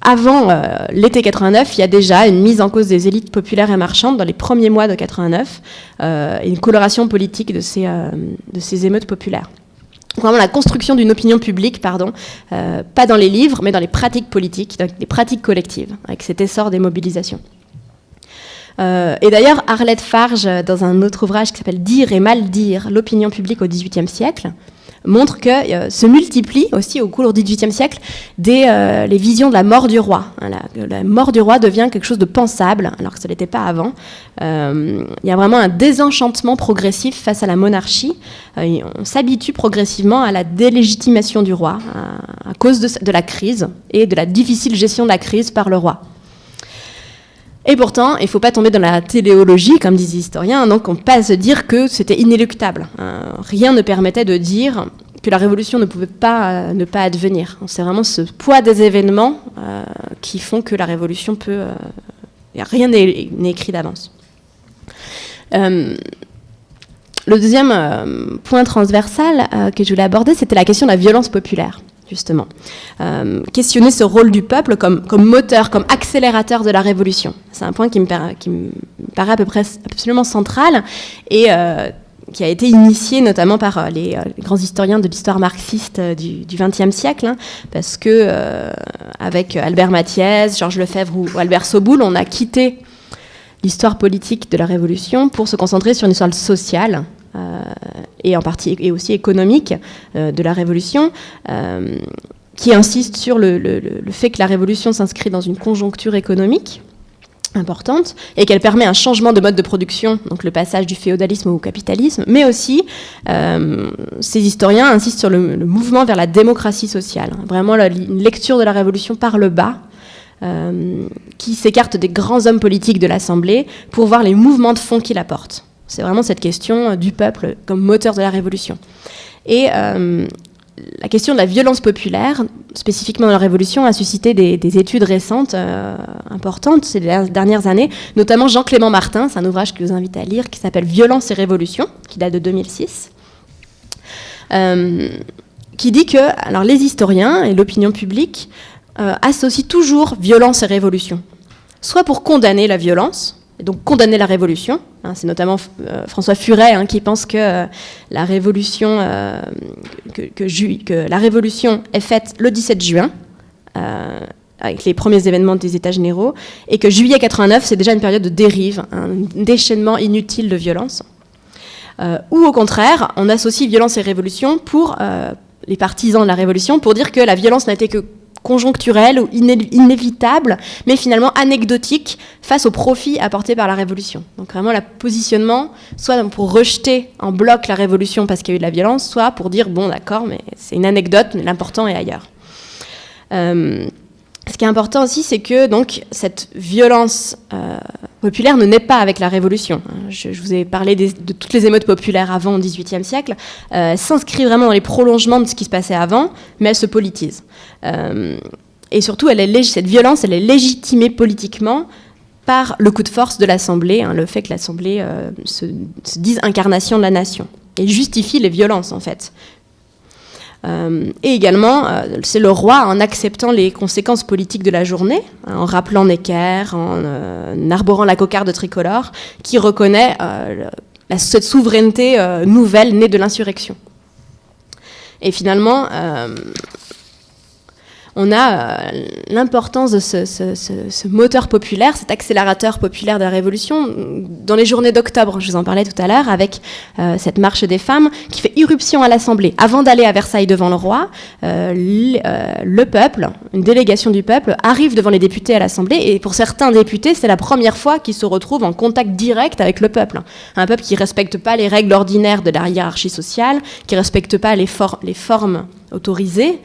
avant l'été 89, il y a déjà une mise en cause des élites populaires et marchandes dans les premiers mois de 89, et une coloration politique de ces émeutes populaires. Donc vraiment la construction d'une opinion publique, pas dans les livres, mais dans les pratiques politiques, dans les pratiques collectives, avec cet essor des mobilisations. Et d'ailleurs, Arlette Farge, dans un autre ouvrage qui s'appelle « Dire et mal dire, l'opinion publique au XVIIIe siècle », montre que se multiplient aussi au cours du XVIIIe siècle les visions de la mort du roi. La mort du roi devient quelque chose de pensable, alors que ça ne l'était pas avant. Il y a vraiment un désenchantement progressif face à la monarchie. On s'habitue progressivement à la délégitimation du roi, à cause de la crise et de la difficile gestion de la crise par le roi. Et pourtant, il ne faut pas tomber dans la téléologie, comme disent les historiens, donc on ne peut pas se dire que c'était inéluctable. Rien ne permettait de dire que la révolution ne pouvait pas ne pas advenir. C'est vraiment ce poids des événements qui font que la révolution peut... rien n'est écrit d'avance. Le deuxième point transversal que je voulais aborder, c'était la question de la violence populaire, justement. Questionner ce rôle du peuple comme moteur, comme accélérateur de la révolution. C'est un point qui me paraît à peu près absolument central et qui a été initié notamment par les grands historiens de l'histoire marxiste du XXe siècle, parce que avec Albert Mathiez, Georges Lefebvre ou Albert Soboul, on a quitté l'histoire politique de la Révolution pour se concentrer sur une histoire sociale et en partie et aussi économique de la Révolution, qui insiste sur le fait que la Révolution s'inscrit dans une conjoncture économique importante et qu'elle permet un changement de mode de production, donc le passage du féodalisme au capitalisme, mais aussi ces historiens insistent sur le mouvement vers la démocratie sociale, vraiment une lecture de la Révolution par le bas, qui s'écarte des grands hommes politiques de l'Assemblée pour voir les mouvements de fond qu'il apporte. C'est vraiment cette question du peuple comme moteur de la Révolution. Et la question de la violence populaire, spécifiquement dans la Révolution, a suscité des études récentes importantes ces dernières années, notamment Jean-Clément Martin, c'est un ouvrage que je vous invite à lire, qui s'appelle « Violence et Révolution », qui date de 2006, qui dit que alors, les historiens et l'opinion publique associent toujours violence et révolution, soit pour condamner la violence, et donc condamner la révolution. C'est notamment François Furet qui pense que la révolution, que la révolution est faite le 17 juin, avec les premiers événements des États généraux, et que juillet 89, c'est déjà une période de dérive, un déchaînement inutile de violence. Ou au contraire, on associe violence et révolution pour les partisans de la révolution, pour dire que la violence n'a été que conjoncturelle ou inévitable, mais finalement anecdotique face au profit apporté par la Révolution. Donc vraiment le positionnement, soit pour rejeter en bloc la Révolution parce qu'il y a eu de la violence, soit pour dire, bon d'accord, mais c'est une anecdote, mais l'important est ailleurs. Ce qui est important aussi, c'est que donc, cette violence populaire ne naît pas avec la Révolution. Je vous ai parlé de toutes les émeutes populaires avant au XVIIIe siècle. S'inscrit vraiment dans les prolongements de ce qui se passait avant, mais elle se politise. Et surtout, cette violence, elle est légitimée politiquement par le coup de force de l'Assemblée, le fait que l'Assemblée se dise incarnation de la nation, et justifie les violences, en fait. Et également, c'est le roi, en acceptant les conséquences politiques de la journée, en rappelant Necker, en arborant la cocarde tricolore, qui reconnaît cette souveraineté nouvelle née de l'insurrection. Et finalement, on a l'importance de ce moteur populaire, cet accélérateur populaire de la Révolution, dans les journées d'octobre, je vous en parlais tout à l'heure, avec cette marche des femmes qui fait irruption à l'Assemblée. Avant d'aller à Versailles devant le roi, le peuple, une délégation du peuple, arrive devant les députés à l'Assemblée, et pour certains députés, c'est la première fois qu'ils se retrouvent en contact direct avec le peuple. Un peuple qui ne respecte pas les règles ordinaires de la hiérarchie sociale, qui ne respecte pas les formes autorisées.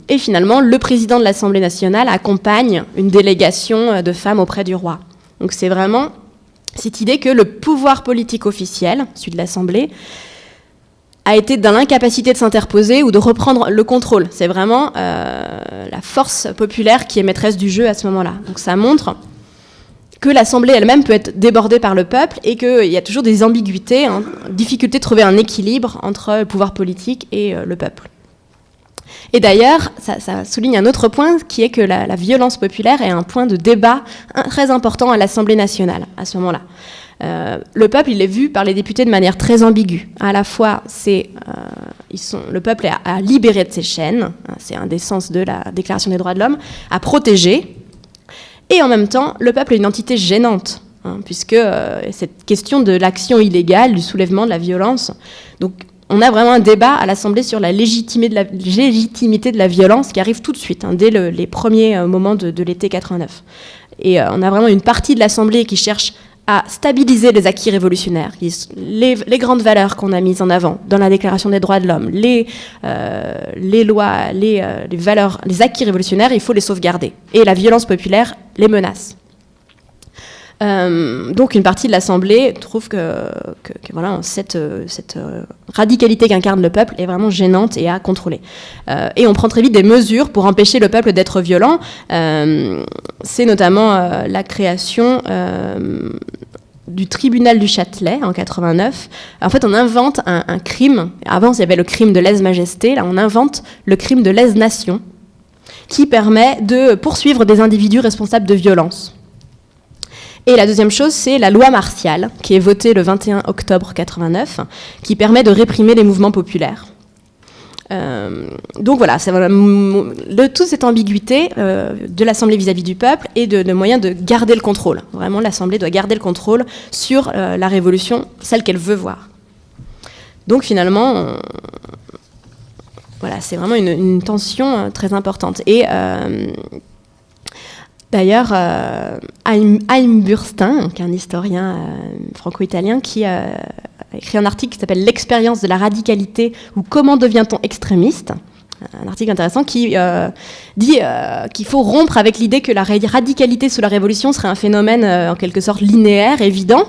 Et finalement, le président de l'Assemblée nationale accompagne une délégation de femmes auprès du roi. Donc c'est vraiment cette idée que le pouvoir politique officiel, celui de l'Assemblée, a été dans l'incapacité de s'interposer ou de reprendre le contrôle. C'est vraiment la force populaire qui est maîtresse du jeu à ce moment-là. Donc ça montre que l'Assemblée elle-même peut être débordée par le peuple et qu'il y a toujours des ambiguïtés, difficulté de trouver un équilibre entre le pouvoir politique et le peuple. Et d'ailleurs, ça souligne un autre point, qui est que la violence populaire est un point de débat très important à l'Assemblée nationale, à ce moment-là. Le peuple, il est vu par les députés de manière très ambiguë. À la fois, le peuple est à libérer de ses chaînes, c'est un des sens de la Déclaration des droits de l'homme, à protéger, et en même temps, le peuple est une entité gênante, puisque cette question de l'action illégale, du soulèvement, de la violence, donc on a vraiment un débat à l'Assemblée sur la légitimité de la violence qui arrive tout de suite, dès les premiers moments de l'été 89. Et on a vraiment une partie de l'Assemblée qui cherche à stabiliser les acquis révolutionnaires, les grandes valeurs qu'on a mises en avant dans la Déclaration des droits de l'homme, les lois, les valeurs, les acquis révolutionnaires, il faut les sauvegarder. Et la violence populaire les menace. Donc une partie de l'Assemblée trouve que voilà, cette radicalité qu'incarne le peuple est vraiment gênante et à contrôler. Et on prend très vite des mesures pour empêcher le peuple d'être violent. C'est notamment la création du tribunal du Châtelet en 89. En fait, on invente un crime. Avant, il y avait le crime de lèse-majesté. Là, on invente le crime de lèse-nation qui permet de poursuivre des individus responsables de violence. Et la deuxième chose, c'est la loi martiale, qui est votée le 21 octobre 89, qui permet de réprimer les mouvements populaires. Donc voilà, c'est toute cette ambiguïté de l'Assemblée vis-à-vis du peuple et de moyens de garder le contrôle. Vraiment, l'Assemblée doit garder le contrôle sur la révolution, celle qu'elle veut voir. Donc finalement, voilà, c'est vraiment une tension très importante. Et d'ailleurs, Haïm Burstein, qui est un historien franco-italien, qui a écrit un article qui s'appelle « L'expérience de la radicalité ou comment devient-on extrémiste ?» Un article intéressant qui dit qu'il faut rompre avec l'idée que la radicalité sous la Révolution serait un phénomène en quelque sorte linéaire, évident,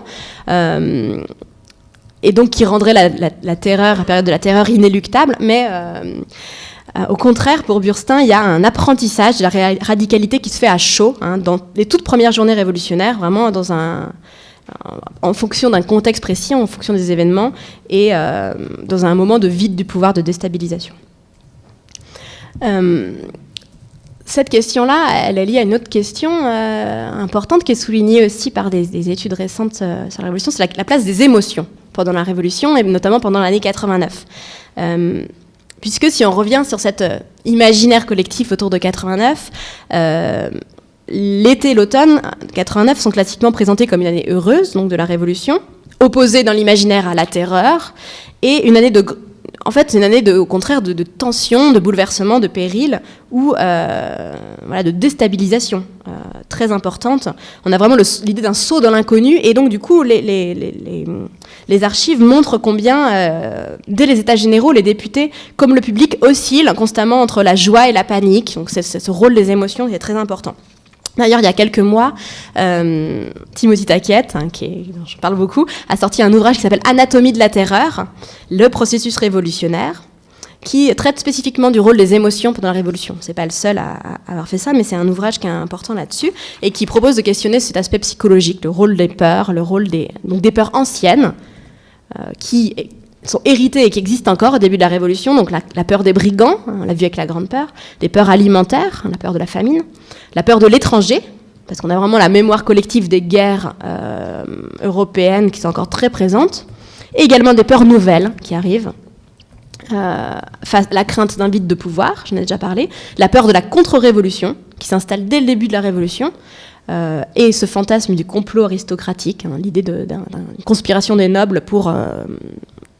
et donc qui rendrait la terreur, la période de la terreur inéluctable, mais... au contraire, pour Burstein, il y a un apprentissage de la radicalité qui se fait à chaud, dans les toutes premières journées révolutionnaires, vraiment en fonction d'un contexte précis, en fonction des événements, et dans un moment de vide du pouvoir, de déstabilisation. Cette question-là, elle est liée à une autre question importante qui est soulignée aussi par des études récentes sur la Révolution, c'est la place des émotions pendant la Révolution, et notamment pendant l'année 89. Puisque si on revient sur cet imaginaire collectif autour de 89, l'été et l'automne 89 sont classiquement présentés comme une année heureuse, donc de la Révolution, opposée dans l'imaginaire à la terreur, et une année en fait, c'est une année au contraire de tension, de bouleversement, de péril, ou voilà, de déstabilisation très importante. On a vraiment l'idée d'un saut dans l'inconnu, et donc du coup, les archives montrent combien, dès les États généraux, les députés, comme le public, oscillent constamment entre la joie et la panique. Donc c'est ce rôle des émotions qui est très important. D'ailleurs, il y a quelques mois, Timothy Taquet, dont je parle beaucoup, a sorti un ouvrage qui s'appelle « Anatomie de la terreur, le processus révolutionnaire », qui traite spécifiquement du rôle des émotions pendant la Révolution. C'est pas le seul à avoir fait ça, mais c'est un ouvrage qui est important là-dessus, et qui propose de questionner cet aspect psychologique, le rôle des peurs, le rôle des peurs anciennes, qui sont héritées et qui existent encore au début de la Révolution, donc la peur des brigands, on l'a vu avec la Grande Peur, des peurs alimentaires, la peur de la famine, la peur de l'étranger, parce qu'on a vraiment la mémoire collective des guerres européennes qui sont encore très présentes, et également des peurs nouvelles qui arrivent, la crainte d'un vide de pouvoir, j'en ai déjà parlé, la peur de la contre-révolution, qui s'installe dès le début de la Révolution, et ce fantasme du complot aristocratique, l'idée d'une conspiration des nobles pour...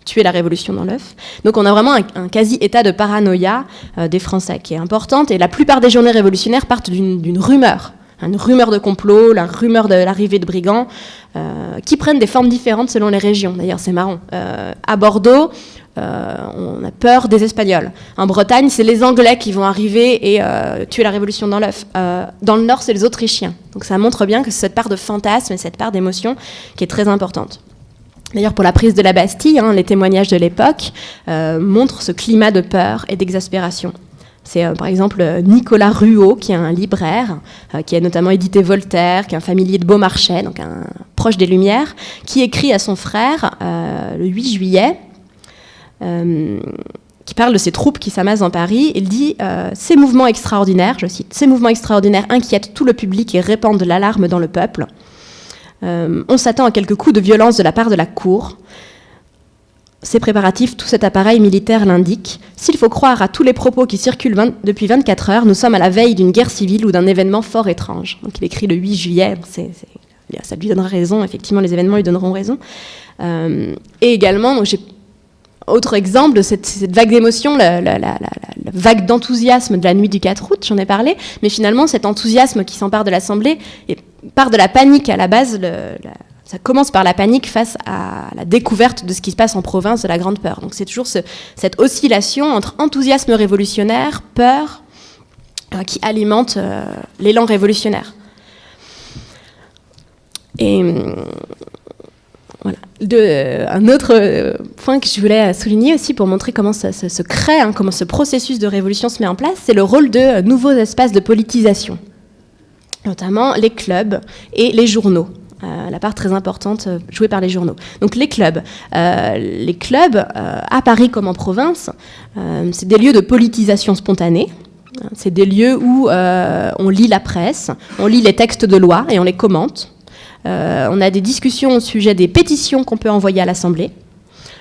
tuer la révolution dans l'œuf. Donc on a vraiment un quasi-état de paranoïa des Français qui est importante, et la plupart des journées révolutionnaires partent d'une rumeur, une rumeur de complot, la rumeur de l'arrivée de brigands, qui prennent des formes différentes selon les régions. D'ailleurs, c'est marrant. À Bordeaux, on a peur des Espagnols. En Bretagne, c'est les Anglais qui vont arriver et tuer la révolution dans l'œuf. Dans le Nord, c'est les Autrichiens. Donc ça montre bien que c'est cette part de fantasme et cette part d'émotion qui est très importante. D'ailleurs, pour la prise de la Bastille, les témoignages de l'époque montrent ce climat de peur et d'exaspération. C'est par exemple Nicolas Ruot, qui est un libraire, qui a notamment édité Voltaire, qui est un familier de Beaumarchais, donc un proche des Lumières, qui écrit à son frère le 8 juillet, qui parle de ces troupes qui s'amassent dans Paris. Il dit « Ces mouvements extraordinaires, je cite, ces mouvements extraordinaires inquiètent tout le public et répandent de l'alarme dans le peuple. On s'attend à quelques coups de violence de la part de la cour. Ces préparatifs, tout cet appareil militaire l'indique. S'il faut croire à tous les propos qui circulent depuis 24 heures, nous sommes à la veille d'une guerre civile ou d'un événement fort étrange. » Donc il écrit le 8 juillet, ça lui donnera raison, effectivement les événements lui donneront raison. Et également, donc j'ai Autre exemple de cette vague d'émotion, la vague d'enthousiasme de la nuit du 4 août, j'en ai parlé, mais finalement cet enthousiasme qui s'empare de l'Assemblée part de la panique à la base. Ça commence par la panique face à la découverte de ce qui se passe en province, de la grande peur. Donc c'est toujours cette oscillation entre enthousiasme révolutionnaire, peur, qui alimente l'élan révolutionnaire. Et voilà. Un autre point que je voulais souligner aussi pour montrer comment ça se crée, comment ce processus de révolution se met en place, c'est le rôle de nouveaux espaces de politisation, notamment les clubs et les journaux. La part très importante jouée par les journaux. Donc les clubs. À Paris comme en province, c'est des lieux de politisation spontanée. C'est des lieux où on lit la presse, on lit les textes de loi et on les commente. On a des discussions au sujet des pétitions qu'on peut envoyer à l'Assemblée.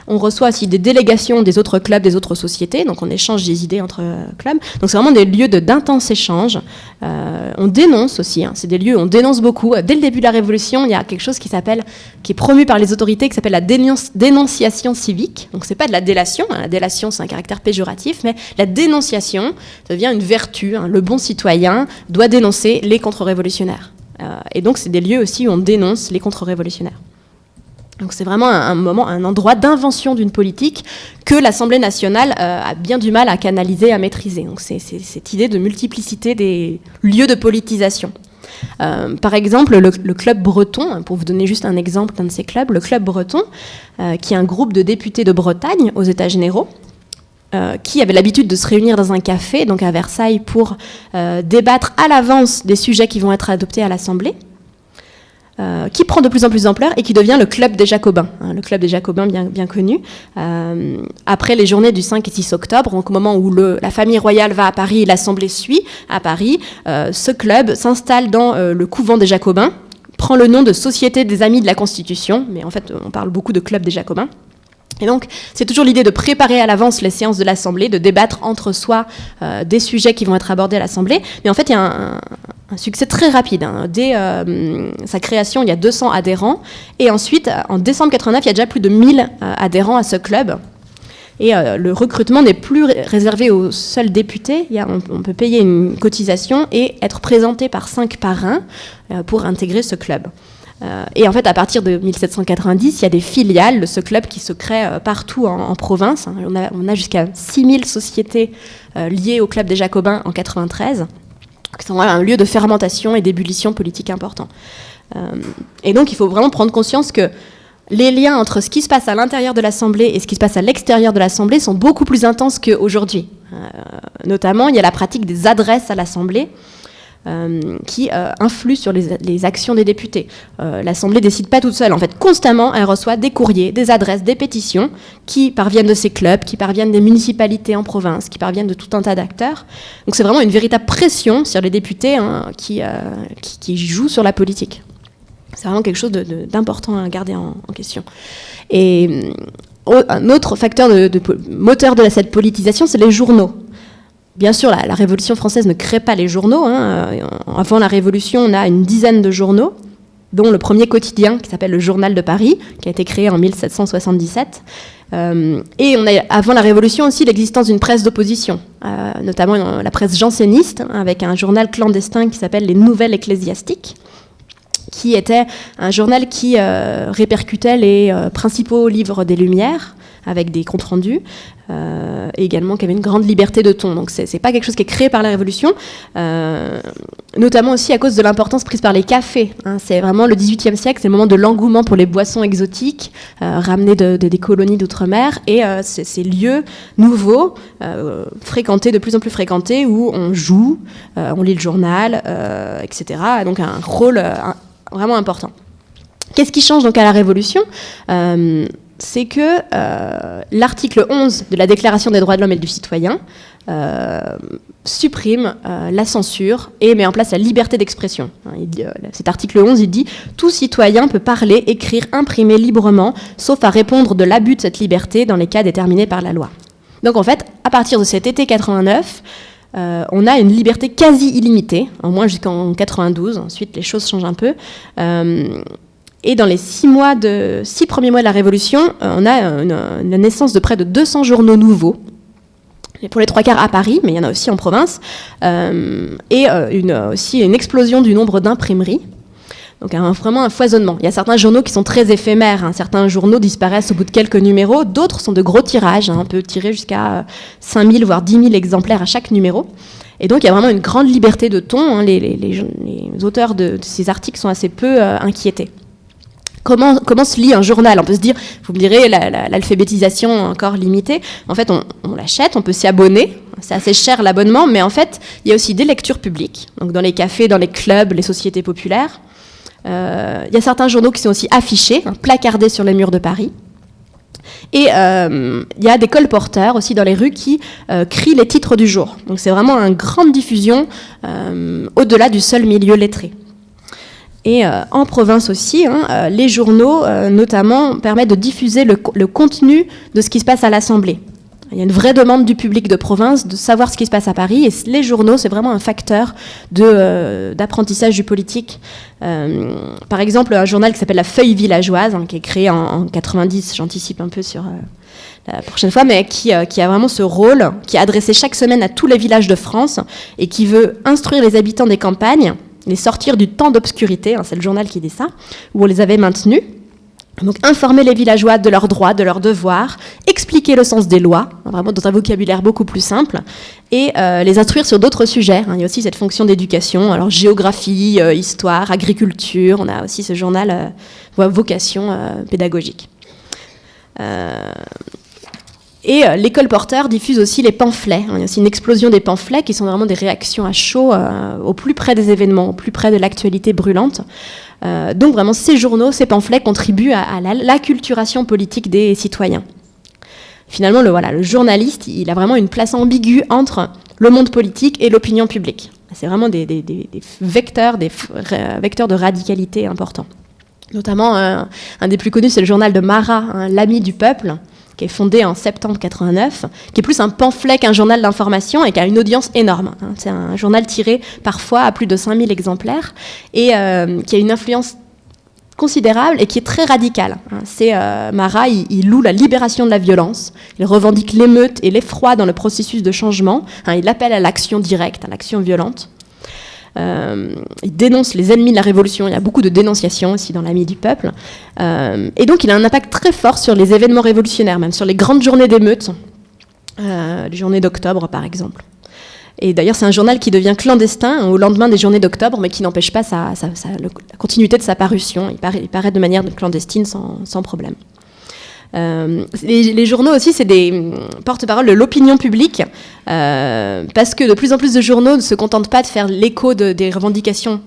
On reçoit aussi des délégations des autres clubs, des autres sociétés, donc on échange des idées entre clubs. Donc c'est vraiment des lieux d'intenses échanges. On dénonce aussi, c'est des lieux où on dénonce beaucoup. Dès le début de la Révolution, il y a quelque chose qui est promu par les autorités, qui s'appelle la dénonciation civique. Donc c'est pas de la délation, la délation c'est un caractère péjoratif, mais la dénonciation, ça devient une vertu. Le bon citoyen doit dénoncer les contre-révolutionnaires. Et donc c'est des lieux aussi où on dénonce les contre-révolutionnaires. Donc c'est vraiment un endroit d'invention d'une politique que l'Assemblée nationale a bien du mal à canaliser, à maîtriser. Donc c'est cette idée de multiplicité des lieux de politisation. Par exemple, le club breton, pour vous donner juste un exemple d'un de ces clubs, le club breton, qui est un groupe de députés de Bretagne aux États généraux, qui avaient l'habitude de se réunir dans un café, donc à Versailles, pour débattre à l'avance des sujets qui vont être adoptés à l'Assemblée. Qui prend de plus en plus d'ampleur et qui devient le club des Jacobins, le club des Jacobins bien connu. Après les journées du 5 et 6 octobre, donc au moment où la famille royale va à Paris et l'Assemblée suit à Paris, ce club s'installe dans le couvent des Jacobins, prend le nom de Société des Amis de la Constitution, mais en fait on parle beaucoup de club des Jacobins. Et donc, c'est toujours l'idée de préparer à l'avance les séances de l'Assemblée, de débattre entre soi des sujets qui vont être abordés à l'Assemblée. Mais en fait, il y a un succès très rapide. Dès sa création, il y a 200 adhérents. Et ensuite, en décembre 89, il y a déjà plus de 1000 adhérents à ce club. Et le recrutement n'est plus réservé aux seuls députés. On peut payer une cotisation et être présenté par 5 parrains pour intégrer ce club. Et en fait, à partir de 1790, il y a des filiales de ce club qui se créent partout en province. On a jusqu'à 6000 sociétés liées au club des Jacobins en 93. C'est un lieu de fermentation et d'ébullition politique important. Et donc, il faut vraiment prendre conscience que les liens entre ce qui se passe à l'intérieur de l'Assemblée et ce qui se passe à l'extérieur de l'Assemblée sont beaucoup plus intenses qu'aujourd'hui. Notamment, il y a la pratique des adresses à l'Assemblée, qui influe sur les actions des députés. L'Assemblée ne décide pas toute seule. En fait, constamment, elle reçoit des courriers, des adresses, des pétitions qui parviennent de ces clubs, qui parviennent des municipalités en province, qui parviennent de tout un tas d'acteurs. Donc c'est vraiment une véritable pression sur les députés qui jouent sur la politique. C'est vraiment quelque chose d'important à garder en question. Et un autre facteur moteur de cette politisation, c'est les journaux. Bien sûr, la Révolution française ne crée pas les journaux. Avant la Révolution, on a une dizaine de journaux, dont le premier quotidien qui s'appelle le Journal de Paris, qui a été créé en 1777. Et on a, avant la Révolution aussi, l'existence d'une presse d'opposition, notamment la presse janséniste, avec un journal clandestin qui s'appelle Les Nouvelles Ecclésiastiques, qui était un journal qui répercutait les principaux livres des Lumières, avec des comptes rendus, et également qui avait une grande liberté de ton. Donc c'est pas quelque chose qui est créé par la Révolution, notamment aussi à cause de l'importance prise par les cafés. C'est vraiment le XVIIIe siècle, c'est le moment de l'engouement pour les boissons exotiques, ramenées des colonies d'outre-mer, et ces lieux nouveaux, de plus en plus fréquentés, où on joue, on lit le journal, etc. Donc un rôle vraiment important. Qu'est-ce qui change donc à la Révolution ? C'est que l'article 11 de la Déclaration des droits de l'homme et du citoyen supprime la censure et met en place la liberté d'expression. Cet article 11, il dit « Tout citoyen peut parler, écrire, imprimer librement, sauf à répondre de l'abus de cette liberté dans les cas déterminés par la loi. » Donc en fait, à partir de cet été 89, on a une liberté quasi illimitée, au moins jusqu'en 92, ensuite les choses changent un peu, Et dans les 6 premiers mois de la Révolution, on a la naissance de près de 200 journaux nouveaux. Et pour les 3/4 à Paris, mais il y en a aussi en province, et aussi une explosion du nombre d'imprimeries. Donc vraiment un foisonnement. Il y a certains journaux qui sont très éphémères. Certains journaux disparaissent au bout de quelques numéros. D'autres sont de gros tirages. On peut tirer jusqu'à 5000 voire 10 000 exemplaires à chaque numéro. Et donc il y a vraiment une grande liberté de ton. Les auteurs de ces articles sont assez peu inquiétés. Comment se lit un journal ? On peut se dire, vous me direz, l'alphabétisation encore limitée. En fait, on l'achète, on peut s'y abonner. C'est assez cher l'abonnement, mais en fait, il y a aussi des lectures publiques. Donc dans les cafés, dans les clubs, les sociétés populaires. Il y a certains journaux qui sont aussi affichés, placardés sur les murs de Paris. Et il y a des colporteurs aussi dans les rues qui crient les titres du jour. Donc c'est vraiment une grande diffusion au-delà du seul milieu lettré. Et en province aussi, les journaux notamment permettent de diffuser le contenu de ce qui se passe à l'Assemblée. Il y a une vraie demande du public de province de savoir ce qui se passe à Paris. Et les journaux, c'est vraiment un facteur d'apprentissage du politique. Par exemple, un journal qui s'appelle La Feuille Villageoise, qui est créé en 90, j'anticipe un peu sur la prochaine fois, mais qui a vraiment ce rôle, qui est adressé chaque semaine à tous les villages de France et qui veut instruire les habitants des campagnes, les sortir du temps d'obscurité, c'est le journal qui dit ça, où on les avait maintenus. Donc informer les villageois de leurs droits, de leurs devoirs, expliquer le sens des lois, vraiment dans un vocabulaire beaucoup plus simple, et les instruire sur d'autres sujets. Il y a aussi cette fonction d'éducation, alors géographie, histoire, agriculture, on a aussi ce journal vocation pédagogique. Et les colporteurs diffusent aussi les pamphlets. Il y a aussi une explosion des pamphlets qui sont vraiment des réactions à chaud au plus près des événements, au plus près de l'actualité brûlante. Donc vraiment, ces journaux, ces pamphlets contribuent à l'acculturation politique des citoyens. Finalement, le journaliste, il a vraiment une place ambiguë entre le monde politique et l'opinion publique. C'est vraiment des vecteurs de radicalité importants. Notamment, un des plus connus, c'est le journal de Marat, l'Ami du peuple, qui est fondé en septembre 89, qui est plus un pamphlet qu'un journal d'information et qui a une audience énorme. C'est un journal tiré parfois à plus de 5000 exemplaires et qui a une influence considérable et qui est très radical. Marat, il loue la libération de la violence, il revendique l'émeute et l'effroi dans le processus de changement, il appelle à l'action directe, à l'action violente. Il dénonce les ennemis de la Révolution, il y a beaucoup de dénonciations aussi dans l'Ami du peuple, et donc il a un impact très fort sur les événements révolutionnaires, même sur les grandes journées d'émeutes, les journées d'octobre par exemple. Et d'ailleurs c'est un journal qui devient clandestin au lendemain des journées d'octobre, mais qui n'empêche pas la continuité de sa parution, il paraît de manière clandestine sans problème. Les journaux aussi, c'est des porte-parole de l'opinion publique, parce que de plus en plus de journaux ne se contentent pas de faire l'écho des revendications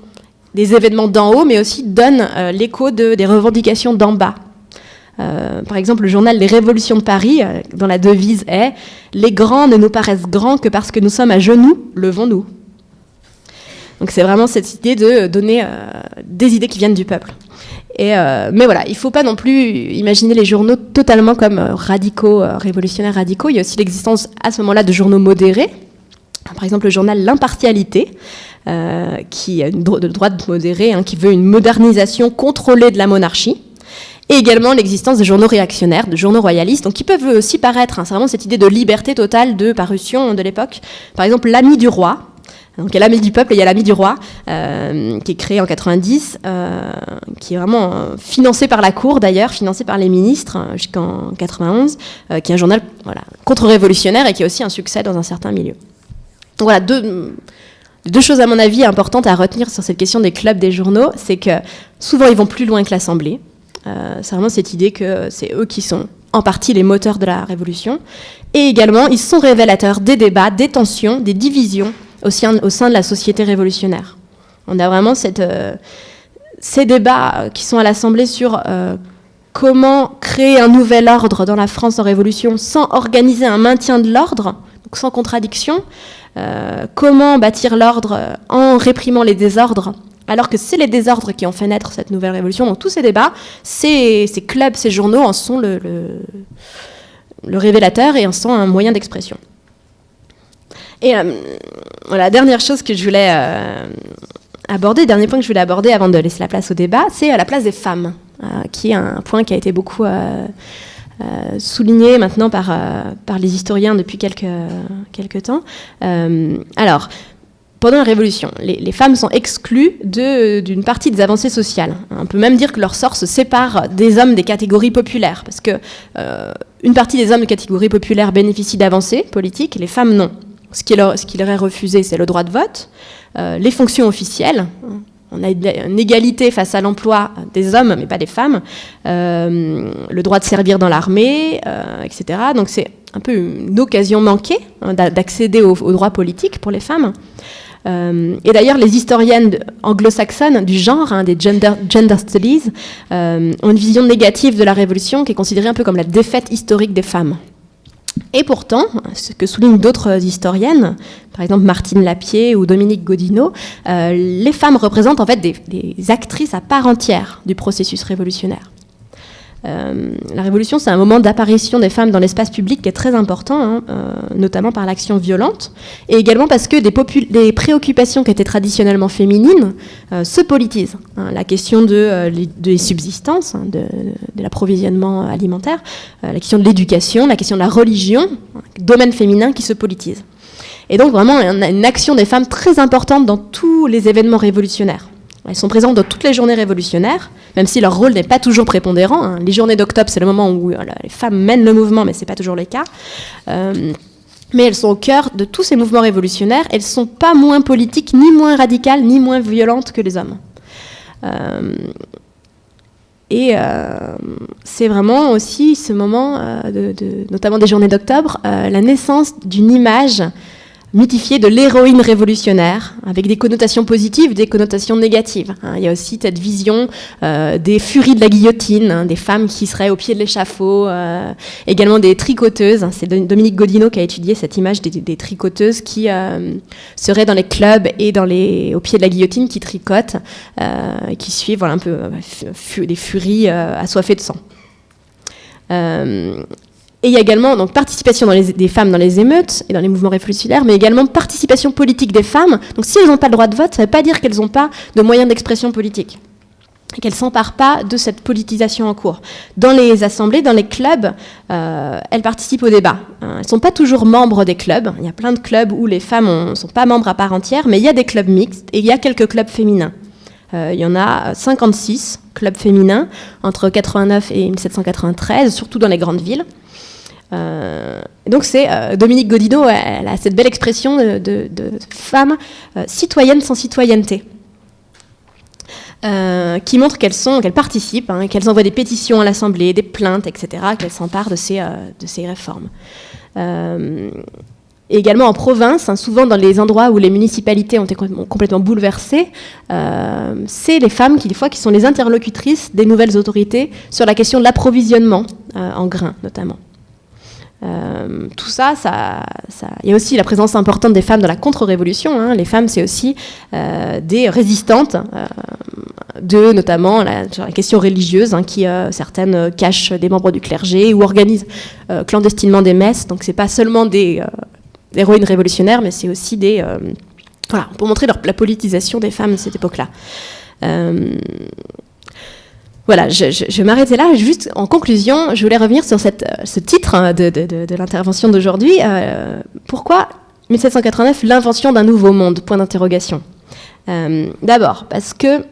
des événements d'en haut, mais aussi donnent l'écho des revendications d'en bas. Par exemple, le journal Les Révolutions de Paris, dont la devise est « Les grands ne nous paraissent grands que parce que nous sommes à genoux, levons-nous ». Donc c'est vraiment cette idée de donner des idées qui viennent du peuple. Mais voilà, il ne faut pas non plus imaginer les journaux totalement comme révolutionnaires radicaux. Il y a aussi l'existence à ce moment-là de journaux modérés. Par exemple, le journal L'Impartialité, qui a de droite modérée, qui veut une modernisation contrôlée de la monarchie. Et également l'existence de journaux réactionnaires, de journaux royalistes, donc qui peuvent aussi paraître. C'est vraiment cette idée de liberté totale de parution de l'époque. Par exemple, L'Ami du roi. Donc il y a l'Ami du peuple et il y a l'Ami du roi, qui est créé en 90, qui est vraiment financé par la cour d'ailleurs, financé par les ministres jusqu'en 91, qui est un journal contre-révolutionnaire et qui a aussi un succès dans un certain milieu. Donc voilà, deux choses à mon avis importantes à retenir sur cette question des clubs des journaux, c'est que souvent ils vont plus loin que l'Assemblée. C'est vraiment cette idée que c'est eux qui sont en partie les moteurs de la Révolution. Et également, ils sont révélateurs des débats, des tensions, des divisions au sein de la société révolutionnaire. On a vraiment ces débats qui sont à l'Assemblée sur comment créer un nouvel ordre dans la France en Révolution sans organiser un maintien de l'ordre, donc sans contradiction. Comment bâtir l'ordre en réprimant les désordres, alors que c'est les désordres qui ont fait naître cette nouvelle révolution. Donc tous ces débats, ces clubs, ces journaux en sont le révélateur et en sont un moyen d'expression. Et voilà, dernière chose que je voulais aborder, dernier point que je voulais aborder avant de laisser la place au débat, c'est la place des femmes qui est un point qui a été beaucoup souligné maintenant par les historiens depuis quelques temps. Alors, pendant la Révolution, les femmes sont exclues d'une partie des avancées sociales. On peut même dire que leur sort se sépare des hommes des catégories populaires, parce que une partie des hommes de catégories populaires bénéficient d'avancées politiques, les femmes non. Ce qui leur est refusé, c'est le droit de vote, les fonctions officielles. On a une égalité face à l'emploi des hommes, mais pas des femmes, le droit de servir dans l'armée, etc. Donc c'est un peu une occasion manquée d'accéder aux droits politiques pour les femmes. Et d'ailleurs, les historiennes anglo-saxonnes du genre, des gender studies, ont une vision négative de la Révolution qui est considérée un peu comme la défaite historique des femmes. Et pourtant, ce que soulignent d'autres historiennes, par exemple Martine Lapierre ou Dominique Godino, les femmes représentent en fait des actrices à part entière du processus révolutionnaire. La Révolution, c'est un moment d'apparition des femmes dans l'espace public qui est très important, notamment par l'action violente, et également parce que des préoccupations qui étaient traditionnellement féminines se politisent. La question des subsistances, de l'approvisionnement alimentaire, la question de l'éducation, la question de la religion, domaine féminin qui se politise. Et donc vraiment, on a une action des femmes très importante dans tous les événements révolutionnaires. Elles sont présentes dans toutes les journées révolutionnaires, même si leur rôle n'est pas toujours prépondérant. Les journées d'octobre, c'est le moment où les femmes mènent le mouvement, mais ce n'est pas toujours le cas. Mais elles sont au cœur de tous ces mouvements révolutionnaires. Elles ne sont pas moins politiques, ni moins radicales, ni moins violentes que les hommes. C'est vraiment aussi ce moment, notamment des journées d'octobre, la naissance d'une image mythifiée de l'héroïne révolutionnaire, avec des connotations positives, des connotations négatives. Il y a aussi cette vision des furies de la guillotine, des femmes qui seraient au pied de l'échafaud, également des tricoteuses. C'est Dominique Godino qui a étudié cette image des tricoteuses qui seraient dans les clubs et au pied de la guillotine, qui tricotent, qui suivent un peu des furies assoiffées de sang. Et il y a également donc, participation des femmes dans les émeutes et dans les mouvements révolutionnaires, mais également participation politique des femmes. Donc si elles n'ont pas le droit de vote, ça ne veut pas dire qu'elles n'ont pas de moyens d'expression politique, et qu'elles ne s'emparent pas de cette politisation en cours. Dans les assemblées, dans les clubs, elles participent au débat. Elles ne sont pas toujours membres des clubs. Il y a plein de clubs où les femmes ne sont pas membres à part entière, mais il y a des clubs mixtes et il y a quelques clubs féminins. Il y en a 56 clubs féminins entre 89 et 1793, surtout dans les grandes villes. Donc c'est Dominique Godino, elle a cette belle expression de femme citoyenne sans citoyenneté, qui montre qu'elles participent, qu'elles envoient des pétitions à l'Assemblée, des plaintes, etc., qu'elles s'emparent de ces réformes. Et également en province, souvent dans les endroits où les municipalités ont été complètement bouleversées, c'est les femmes qui sont les interlocutrices des nouvelles autorités sur la question de l'approvisionnement en grains notamment. Tout ça, il y a aussi la présence importante des femmes dans la contre-révolution. Les femmes, c'est aussi des résistantes notamment sur la question religieuse, qui certaines cachent des membres du clergé ou organisent clandestinement des messes. Donc c'est pas seulement des héroïnes révolutionnaires, mais c'est aussi pour montrer la politisation des femmes de cette époque-là. Voilà, je vais m'arrêter là. Juste en conclusion, je voulais revenir sur ce titre de l'intervention d'aujourd'hui. Pourquoi 1789, l'invention d'un nouveau monde, point d'interrogation. D'abord, parce que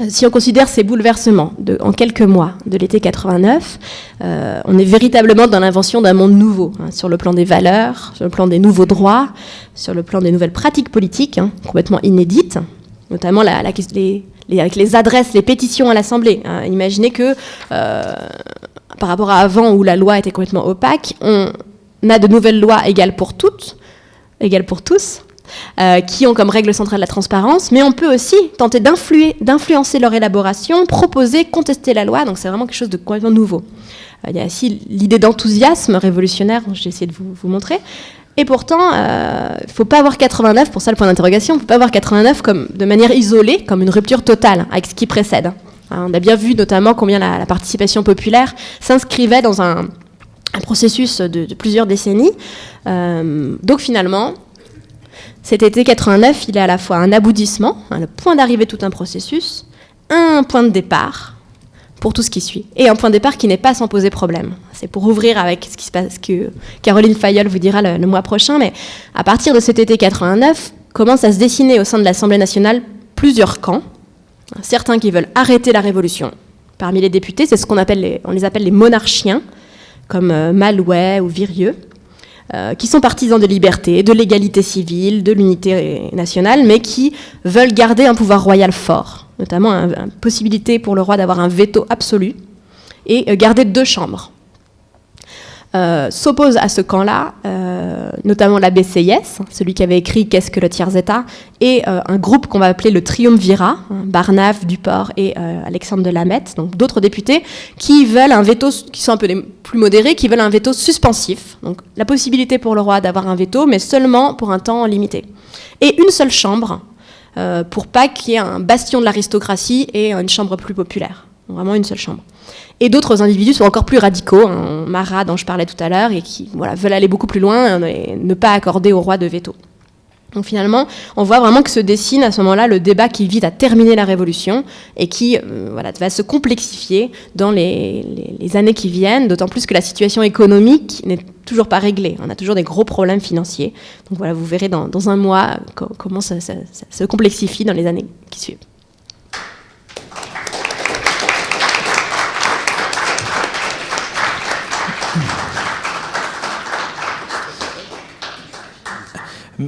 si on considère ces bouleversements en quelques mois de l'été 89, on est véritablement dans l'invention d'un monde nouveau, sur le plan des valeurs, sur le plan des nouveaux droits, sur le plan des nouvelles pratiques politiques, complètement inédites, notamment avec les adresses, les pétitions à l'Assemblée. Imaginez que, par rapport à avant où la loi était complètement opaque, on a de nouvelles lois égales pour toutes, égales pour tous, qui ont comme règle centrale la transparence, mais on peut aussi tenter d'influencer leur élaboration, proposer, contester la loi, donc c'est vraiment quelque chose de complètement nouveau. Il y a aussi l'idée d'enthousiasme révolutionnaire, j'ai essayé de vous montrer. Et pourtant, il ne faut pas avoir 89, pour ça le point d'interrogation, il ne faut pas avoir 89 de manière isolée, comme une rupture totale avec ce qui précède. On a bien vu notamment combien la participation populaire s'inscrivait dans un processus de plusieurs décennies. Donc finalement, cet été 89, il est à la fois un aboutissement, le point d'arrivée de tout un processus, un point de départ, pour tout ce qui suit. Et un point de départ qui n'est pas sans poser problème. C'est pour ouvrir avec ce qui se passe, que Caroline Fayolle vous dira le mois prochain, mais à partir de cet été 89, commence à se dessiner au sein de l'Assemblée nationale plusieurs camps. Certains qui veulent arrêter la révolution. Parmi les députés, c'est ce qu'on les appelle les monarchiens, comme Malouet ou Virieux, qui sont partisans de liberté, de l'égalité civile, de l'unité nationale, mais qui veulent garder un pouvoir royal fort, notamment une possibilité pour le roi d'avoir un veto absolu et garder 2 chambres. S'oppose à ce camp-là, notamment la BCIS, celui qui avait écrit Qu'est-ce que le tiers-État, et un groupe qu'on va appeler le Triumvirat, Barnave, Duport et Alexandre de Lameth, donc d'autres députés, qui veulent un veto, qui sont un peu plus modérés, qui veulent un veto suspensif, donc la possibilité pour le roi d'avoir un veto, mais seulement pour un temps limité. Et une seule chambre, pour pas qu'il y ait un bastion de l'aristocratie et une chambre plus populaire. Donc vraiment une seule chambre. Et d'autres individus sont encore plus radicaux, Marat dont je parlais tout à l'heure, et qui veulent aller beaucoup plus loin et ne pas accorder au roi de veto. Donc finalement, on voit vraiment que se dessine à ce moment-là le débat qui vise à terminer la Révolution et qui va se complexifier dans les années qui viennent, d'autant plus que la situation économique n'est toujours pas réglée. On a toujours des gros problèmes financiers. Donc voilà, vous verrez dans un mois comment ça se complexifie dans les années qui suivent.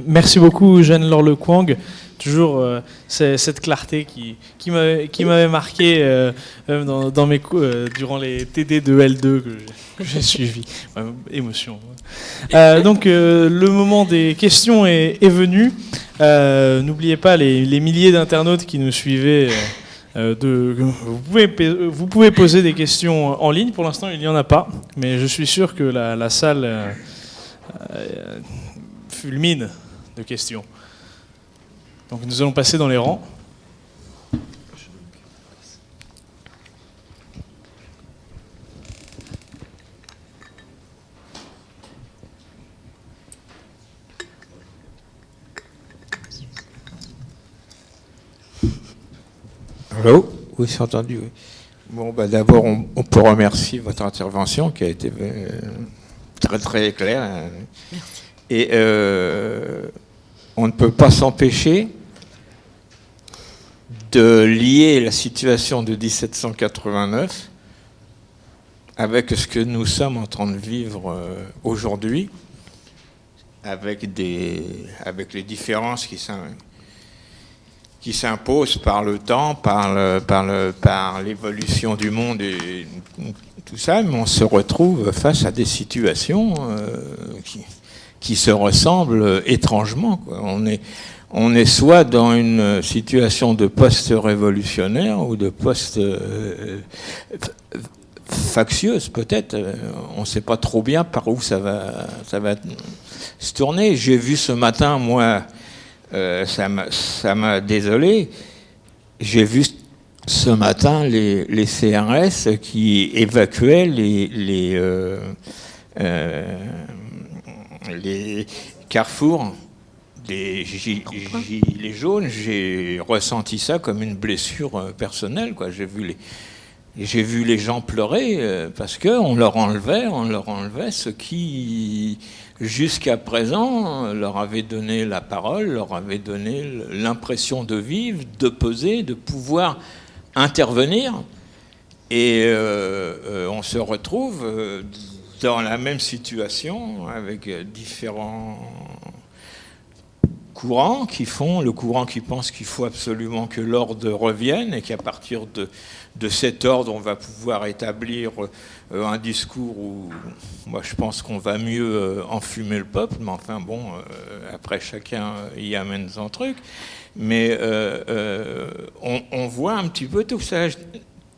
Merci beaucoup, Jeanne-Laure Le Quang. Toujours cette clarté qui m'avait marqué dans mes cours, durant les TD de L2 que j'ai suivis. Émotion. Donc, le moment des questions est venu. N'oubliez pas les milliers d'internautes qui nous suivaient. Vous pouvez poser des questions en ligne. Pour l'instant, il n'y en a pas. Mais je suis sûr que la salle fulmine de questions. Donc nous allons passer dans les rangs. Allô ? Oui, c'est entendu. Oui. Bon, d'abord, on peut remercier votre intervention qui a été très très claire. Merci. Et on ne peut pas s'empêcher de lier la situation de 1789 avec ce que nous sommes en train de vivre aujourd'hui, avec les différences qui s'imposent par le temps, par l'évolution du monde et tout ça, mais on se retrouve face à des situations qui se ressemblent étrangement, quoi. On est soit dans une situation de post-révolutionnaire ou de post-factieuse, peut-être. On ne sait pas trop bien par où ça va se tourner. J'ai vu ce matin, moi, ça m'a désolé, j'ai vu ce matin les CRS qui évacuaient les carrefours des gilets jaunes. J'ai ressenti ça comme une blessure personnelle, quoi. J'ai vu les gens pleurer parce qu'on leur enlevait ce qui, jusqu'à présent, leur avait donné la parole, leur avait donné l'impression de vivre, de peser, de pouvoir intervenir. Et on se retrouve dans la même situation avec différents courants le courant qui pense qu'il faut absolument que l'ordre revienne et qu'à partir de cet ordre, on va pouvoir établir un discours où moi je pense qu'on va mieux enfumer le peuple, mais enfin bon, après chacun y amène son truc. Mais on voit un petit peu tout ça.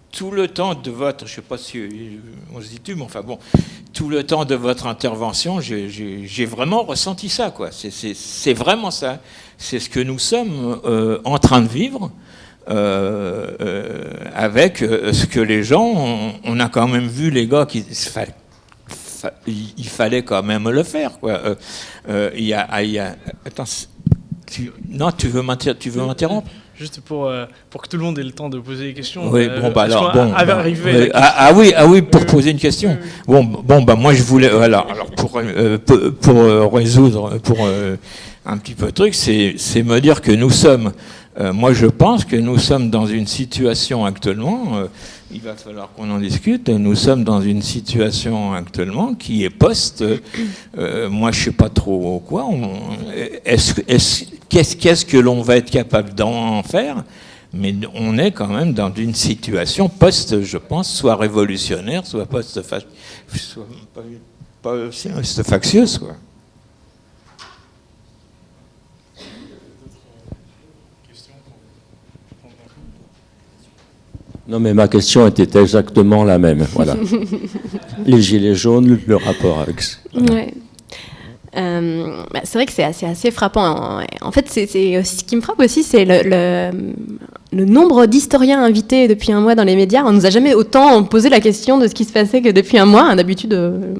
Tout le temps de votre, je ne sais pas si on se dit tu, mais enfin bon, tout le temps de votre intervention, j'ai vraiment ressenti ça, quoi. C'est vraiment ça. C'est ce que nous sommes en train de vivre avec ce que les gens, on a quand même vu les gars il fallait quand même le faire, quoi. Attends, tu veux m'interrompre? juste pour que tout le monde ait le temps de poser des questions. Oui, oui, pour poser une question. Moi je voulais, voilà, alors pour résoudre, un petit peu le truc, c'est me dire que nous sommes, moi je pense que nous sommes dans une situation actuellement, il va falloir qu'on en discute, nous sommes dans une situation actuellement qui est moi je sais pas trop quoi, qu'est-ce que l'on va être capable d'en faire, mais on est quand même dans une situation je pense, soit révolutionnaire, soit post-factieuse, quoi. Non, mais ma question était exactement la même. Voilà. Les gilets jaunes, le rapport avec. Voilà. Ouais. C'est vrai que c'est assez frappant. En fait, ce qui me frappe aussi, c'est le nombre d'historiens invités depuis un mois dans les médias. On ne nous a jamais autant posé la question de ce qui se passait que depuis un mois. D'habitude, le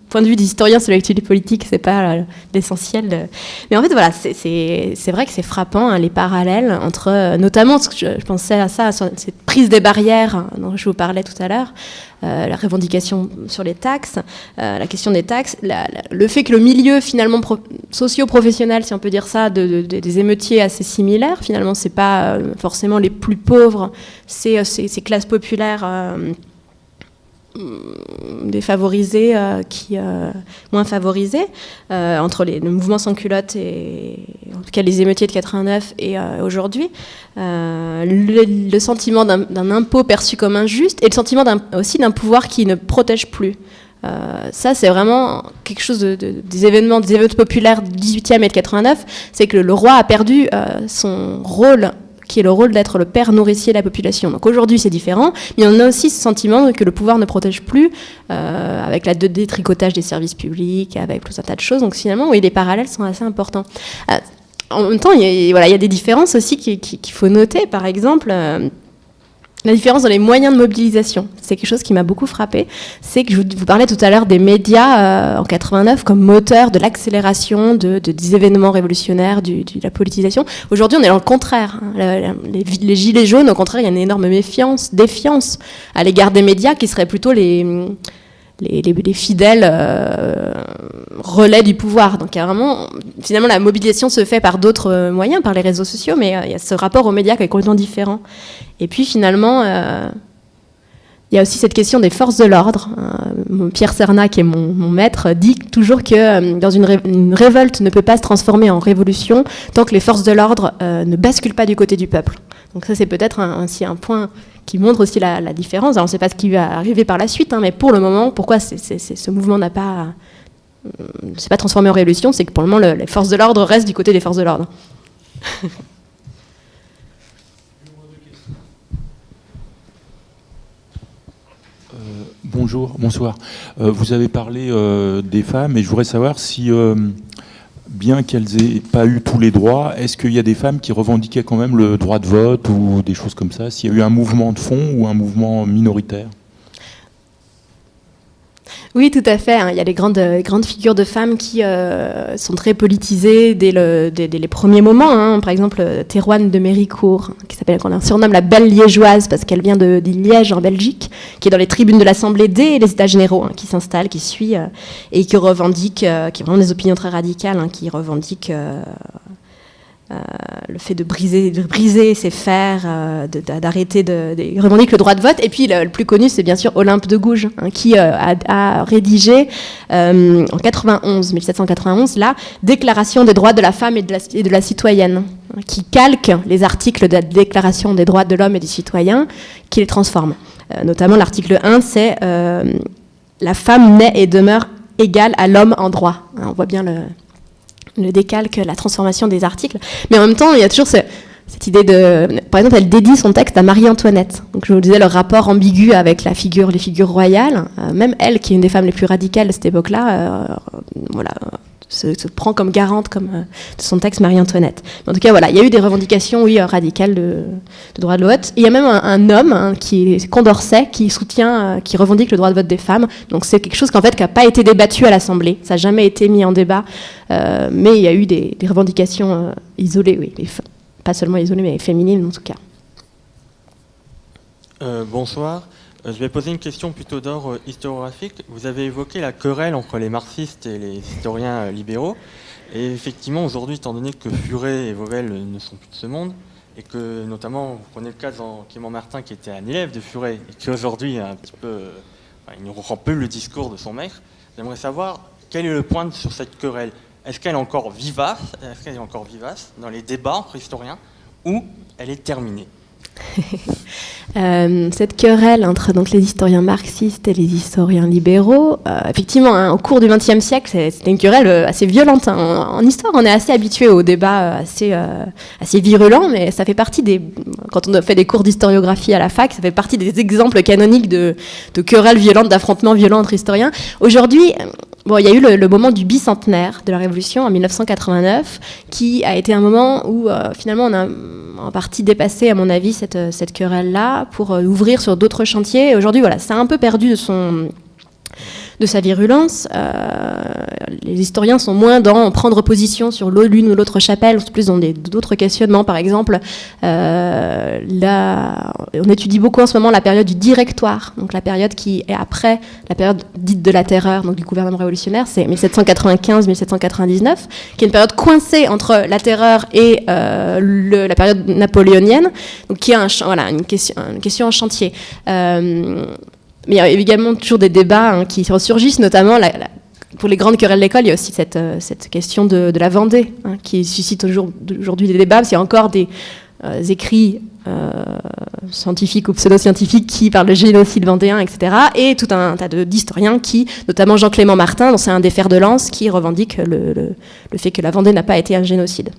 point de vue d'historien sur l'actualité politique, c'est pas l'essentiel. Mais en fait, voilà, c'est vrai que c'est frappant, hein, les parallèles entre, notamment, je pensais à ça, cette prise des barrières dont je vous parlais tout à l'heure. La revendication sur les taxes, la question des taxes, le fait que le milieu finalement socio-professionnel, si on peut dire ça, des émeutiers assez similaires, finalement c'est pas forcément les plus pauvres, c'est ces classes populaires défavorisées moins favorisées, entre le mouvement sans culotte et en tout cas les émeutiers de 89 et aujourd'hui, le sentiment d'un impôt perçu comme injuste et le sentiment aussi d'un pouvoir qui ne protège plus. Ça, c'est vraiment quelque chose des émeutes populaires du 18e et de 89, c'est que le roi a perdu son rôle, qui est le rôle d'être le père nourricier de la population. Donc aujourd'hui, c'est différent, mais on a aussi ce sentiment que le pouvoir ne protège plus, avec la détricotage des services publics, avec tout un tas de choses. Donc finalement, oui, les parallèles sont assez importants. En même temps, il y a des différences aussi qu'il faut noter. Par exemple, la différence dans les moyens de mobilisation, c'est quelque chose qui m'a beaucoup frappé. C'est que je vous parlais tout à l'heure des médias en 89 comme moteur de l'accélération des événements révolutionnaires, de la politisation. Aujourd'hui, on est dans le contraire. Les gilets jaunes, au contraire, il y a une énorme défiance à l'égard des médias qui seraient plutôt les fidèles relais du pouvoir. Donc finalement, la mobilisation se fait par d'autres moyens, par les réseaux sociaux, mais il y a ce rapport aux médias qui est complètement différent. Et puis finalement, il y a aussi cette question des forces de l'ordre. Pierre Serna, qui est mon maître, dit toujours que dans une révolte ne peut pas se transformer en révolution tant que les forces de l'ordre ne basculent pas du côté du peuple. Donc ça, c'est peut-être aussi un point qui montre aussi la différence. Alors, on ne sait pas ce qui va arriver par la suite, hein, mais pour le moment, pourquoi ce mouvement ne s'est pas transformé en révolution, c'est que pour le moment, les forces de l'ordre restent du côté des forces de l'ordre. Bonsoir. Vous avez parlé des femmes, et je voudrais savoir si, bien qu'elles n'aient pas eu tous les droits, est-ce qu'il y a des femmes qui revendiquaient quand même le droit de vote ou des choses comme ça, s'il y a eu un mouvement de fond ou un mouvement minoritaire? Oui, tout à fait. Il y a des grandes figures de femmes qui sont très politisées dès les premiers moments. Par exemple, Théroigne de Méricourt, qu'on surnomme la belle liégeoise parce qu'elle vient de Liège, en Belgique, qui est dans les tribunes de l'Assemblée dès les États généraux, qui s'installe, qui suit et qui revendique, qui a vraiment des opinions très radicales, qui revendique le fait de briser ses fers, d'arrêter il revendique le droit de vote. Et puis le plus connu, c'est bien sûr Olympe de Gouges, qui a rédigé en 1791 la Déclaration des droits de la femme et de la citoyenne, qui calque les articles de la Déclaration des droits de l'homme et du citoyen, qui les transforme. Notamment l'article 1, c'est la femme naît et demeure égale à l'homme en droit. On voit bien le décalque, la transformation des articles. Mais en même temps, il y a toujours cette idée Par exemple, elle dédie son texte à Marie-Antoinette. Donc, je vous disais, le rapport ambigu avec les figures royales. Même elle, qui est une des femmes les plus radicales de cette époque-là, se prend comme garante de son texte Marie-Antoinette. En tout cas, voilà, il y a eu des revendications, radicales de droit de vote. Et il y a même un homme, qui est Condorcet, qui revendique le droit de vote des femmes. Donc c'est quelque chose qui n'a pas été débattu à l'Assemblée. Ça n'a jamais été mis en débat. Mais il y a eu des revendications isolées, oui. pas seulement isolée, mais féminine en tout cas. Bonsoir. Je vais poser une question plutôt d'ordre historiographique. Vous avez évoqué la querelle entre les marxistes et les historiens libéraux. Et effectivement, aujourd'hui, étant donné que Furet et Vauvel ne sont plus de ce monde, et que notamment, vous prenez le cas de Clément Martin, qui était un élève de Furet, et qui aujourd'hui il ne reprend plus le discours de son maître, j'aimerais savoir quel est le point sur cette querelle. Est-ce qu'elle est encore vivace dans les débats entre historiens, ou elle est terminée? Cette querelle entre donc, les historiens marxistes et les historiens libéraux, effectivement, au cours du XXe siècle, c'était une querelle assez violente. En histoire, on est assez habitué aux débats assez virulents, mais ça fait partie quand on fait des cours d'historiographie à la fac, ça fait partie des exemples canoniques de querelles violentes, d'affrontements violents entre historiens. Aujourd'hui, il y a eu le moment du bicentenaire de la Révolution en 1989, qui a été un moment où finalement on a en partie dépassé, à mon avis, cette querelle-là pour ouvrir sur d'autres chantiers. Et aujourd'hui, ça a un peu perdu de sa virulence. Les historiens sont moins dans prendre position sur l'une ou l'autre chapelle, plus dans d'autres questionnements. Par exemple, on étudie beaucoup en ce moment la période du Directoire, donc la période qui est après la période dite de la terreur, donc du gouvernement révolutionnaire, c'est 1795-1799, qui est une période coincée entre la terreur et la période napoléonienne, donc qui est une question en chantier. Mais il y a également toujours des débats qui ressurgissent, notamment pour les grandes querelles d'école, il y a aussi cette question de la Vendée, qui suscite aujourd'hui des débats, parce qu'il y a encore des écrits scientifiques ou pseudo-scientifiques qui parlent de génocide vendéen, etc. Et tout un tas d'historiens notamment Jean-Clément Martin, dont c'est un des fers de lance, qui revendique le fait que la Vendée n'a pas été un génocide.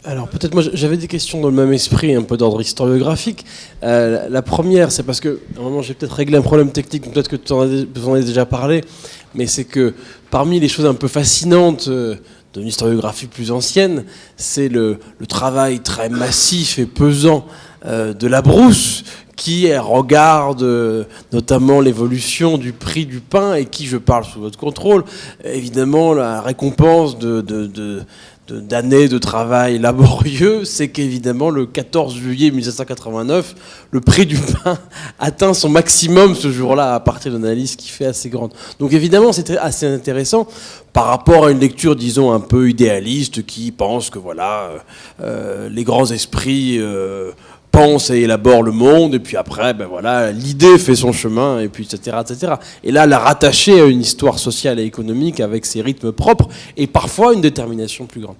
Alors peut-être moi j'avais des questions dans le même esprit, un peu d'ordre historiographique. La première, c'est parce que à un moment j'ai peut-être réglé un problème technique, peut-être que tu en as déjà parlé, mais c'est que parmi les choses un peu fascinantes d'une historiographie plus ancienne, c'est le travail très massif et pesant de Labrousse, qui regarde notamment l'évolution du prix du pain et qui, je parle sous votre contrôle, évidemment la récompense d'années de travail laborieux, c'est qu'évidemment le 14 juillet 1789, le prix du pain atteint son maximum ce jour-là à partir d'une analyse qui fait assez grande. Donc évidemment c'était assez intéressant par rapport à une lecture, disons, un peu idéaliste qui pense que les grands esprits pense et élabore le monde, et puis après, l'idée fait son chemin, et puis etc., etc. Et là, la rattacher à une histoire sociale et économique avec ses rythmes propres, et parfois une détermination plus grande.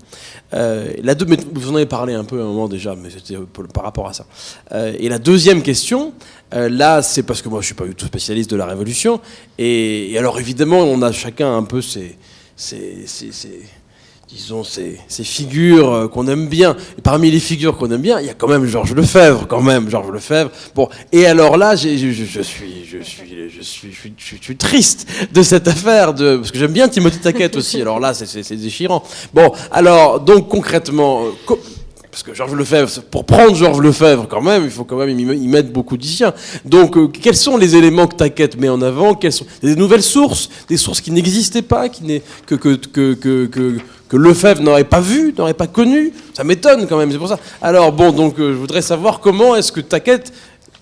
Mais vous en avez parlé un peu à un moment déjà, mais c'était par rapport à ça. Et la deuxième question, là, c'est parce que moi, je suis pas du tout spécialiste de la Révolution, et alors évidemment, on a chacun un peu ces figures qu'on aime bien. Et parmi les figures qu'on aime bien, il y a quand même Georges Lefebvre. Bon, et alors là, je suis triste de cette affaire, parce que j'aime bien Timothée Taquet aussi. Alors là, c'est déchirant. Bon, alors, donc concrètement, parce que Georges Lefebvre, pour prendre Georges Lefebvre quand même, il faut quand même y mettre beaucoup d'y siens. Donc, quels sont les éléments que Taquet met en avant? Quelles sont des nouvelles sources, des sources qui n'existaient pas, que Lefebvre n'aurait pas vu, n'aurait pas connu? Ça m'étonne quand même, c'est pour ça. Alors bon, donc je voudrais savoir comment est-ce que Taquet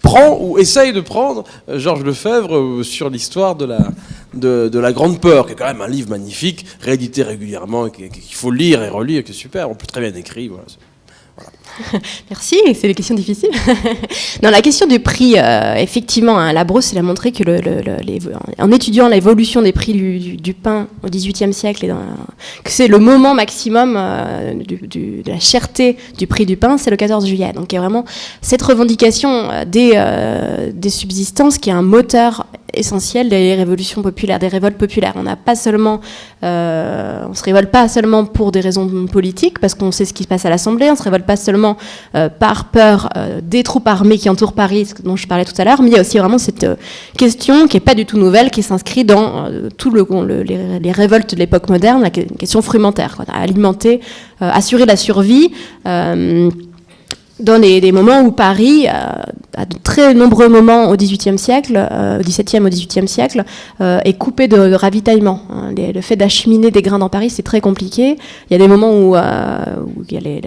prend ou essaye de prendre Georges Lefebvre sur l'histoire de la Grande Peur, qui est quand même un livre magnifique, réédité régulièrement, qu'il faut lire et relire, qui est super, on peut très bien écrit, voilà. Merci, c'est des questions difficiles. Non, la question du prix, effectivement, Labrousse, il a montré que en étudiant l'évolution des prix du pain au XVIIIe siècle, que c'est le moment maximum de la cherté du prix du pain, c'est le 14 juillet. Donc il y a vraiment cette revendication des subsistances qui est un moteur essentiel des révolutions populaires, des révoltes populaires. On se révolte pas seulement pour des raisons politiques, parce qu'on sait ce qui se passe à l'Assemblée, on se révolte pas seulement par peur des troupes armées qui entourent Paris, dont je parlais tout à l'heure, mais il y a aussi vraiment cette question qui est pas du tout nouvelle, qui s'inscrit dans les révoltes de l'époque moderne, la question frumentaire, alimenter, assurer la survie, dans des moments où Paris, à de très nombreux moments au XVIIIe siècle, au XVIIe, au XVIIIe siècle, est coupé de ravitaillement. Le fait d'acheminer des grains dans Paris, c'est très compliqué. Il y a des moments où il y a les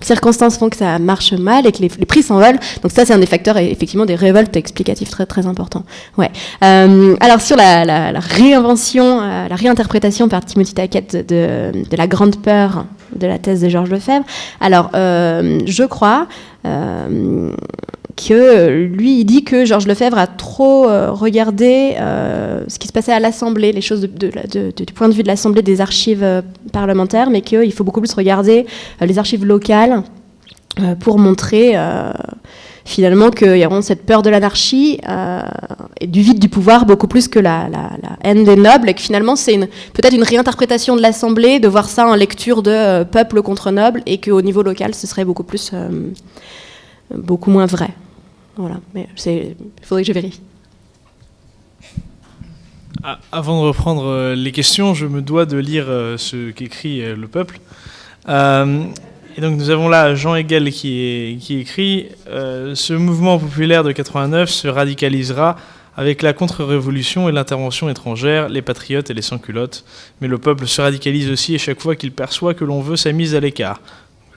circonstances font que ça marche mal et que les prix s'envolent. Donc ça, c'est un des facteurs, effectivement, des révoltes explicatifs très, très importants. Ouais. Alors sur la réinvention, la réinterprétation par Timothy Tackett de la grande peur de la thèse de Georges Lefebvre. Alors, je crois que lui, il dit que Georges Lefebvre a trop regardé ce qui se passait à l'Assemblée, les choses du point de vue de l'Assemblée, des archives parlementaires, mais qu'il faut beaucoup plus regarder les archives locales pour montrer finalement qu'il y a vraiment cette peur de l'anarchie et du vide du pouvoir beaucoup plus que la haine des nobles, et que finalement c'est peut-être une réinterprétation de l'Assemblée, de voir ça en lecture de peuple contre noble, et qu'au niveau local ce serait beaucoup moins vrai. Voilà, mais il faudrait que je vérifie. Avant de reprendre les questions, je me dois de lire ce qu'écrit le peuple. Et donc nous avons là Jean Hegel qui écrit « Ce mouvement populaire de 89 se radicalisera avec la contre-révolution et l'intervention étrangère, les patriotes et les sans-culottes. Mais le peuple se radicalise aussi à chaque fois qu'il perçoit que l'on veut sa mise à l'écart. »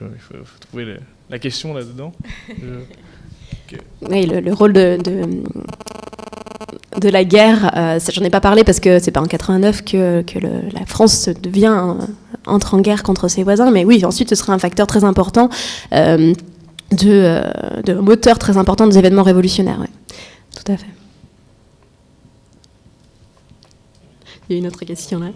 Il faut trouver la question là-dedans. Oui, le rôle de la guerre, j'en ai pas parlé parce que c'est pas en 89 que la France entre en guerre contre ses voisins, mais oui, ensuite ce sera un facteur très important, de moteur très important des événements révolutionnaires. Ouais. Tout à fait. Il y a une autre question là.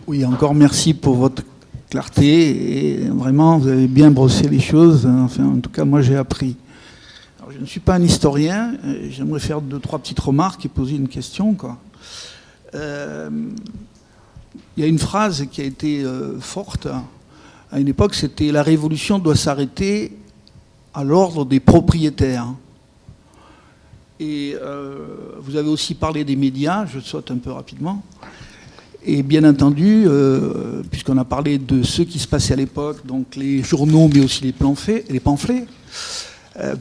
Oui, encore merci pour votre clarté, et vraiment vous avez bien brossé les choses. Enfin, en tout cas, moi j'ai appris. Alors, je ne suis pas un historien, j'aimerais faire 2-3 petites remarques et poser une question, quoi. Il y a une phrase qui a été forte à une époque, c'était « La révolution doit s'arrêter à l'ordre des propriétaires ». Et vous avez aussi parlé des médias, je saute un peu rapidement. Et bien entendu, puisqu'on a parlé de ce qui se passait à l'époque, donc les journaux, mais aussi les pamphlets,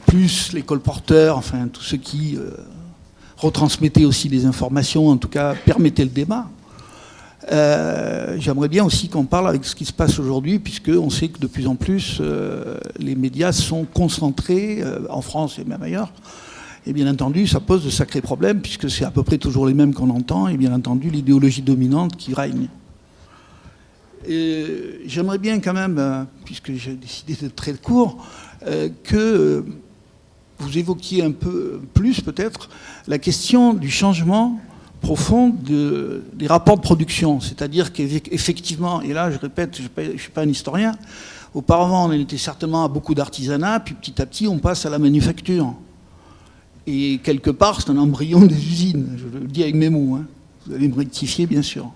plus les colporteurs, enfin tous ceux qui retransmettaient aussi des informations, en tout cas permettaient le débat. J'aimerais bien aussi qu'on parle avec ce qui se passe aujourd'hui, puisqu'on sait que de plus en plus, les médias sont concentrés, en France et même ailleurs. Et bien entendu, ça pose de sacrés problèmes, puisque c'est à peu près toujours les mêmes qu'on entend, et bien entendu, l'idéologie dominante qui règne. Et j'aimerais bien quand même, puisque j'ai décidé d'être très court, que vous évoquiez un peu plus, peut-être, la question du changement profond des rapports de production. C'est-à-dire qu'effectivement, et là, je répète, je ne suis pas un historien, auparavant, on était certainement à beaucoup d'artisanat, puis petit à petit, on passe à la manufacture. Et quelque part, c'est un embryon des usines. Je le dis avec mes mots. Hein. Vous allez me rectifier, bien sûr.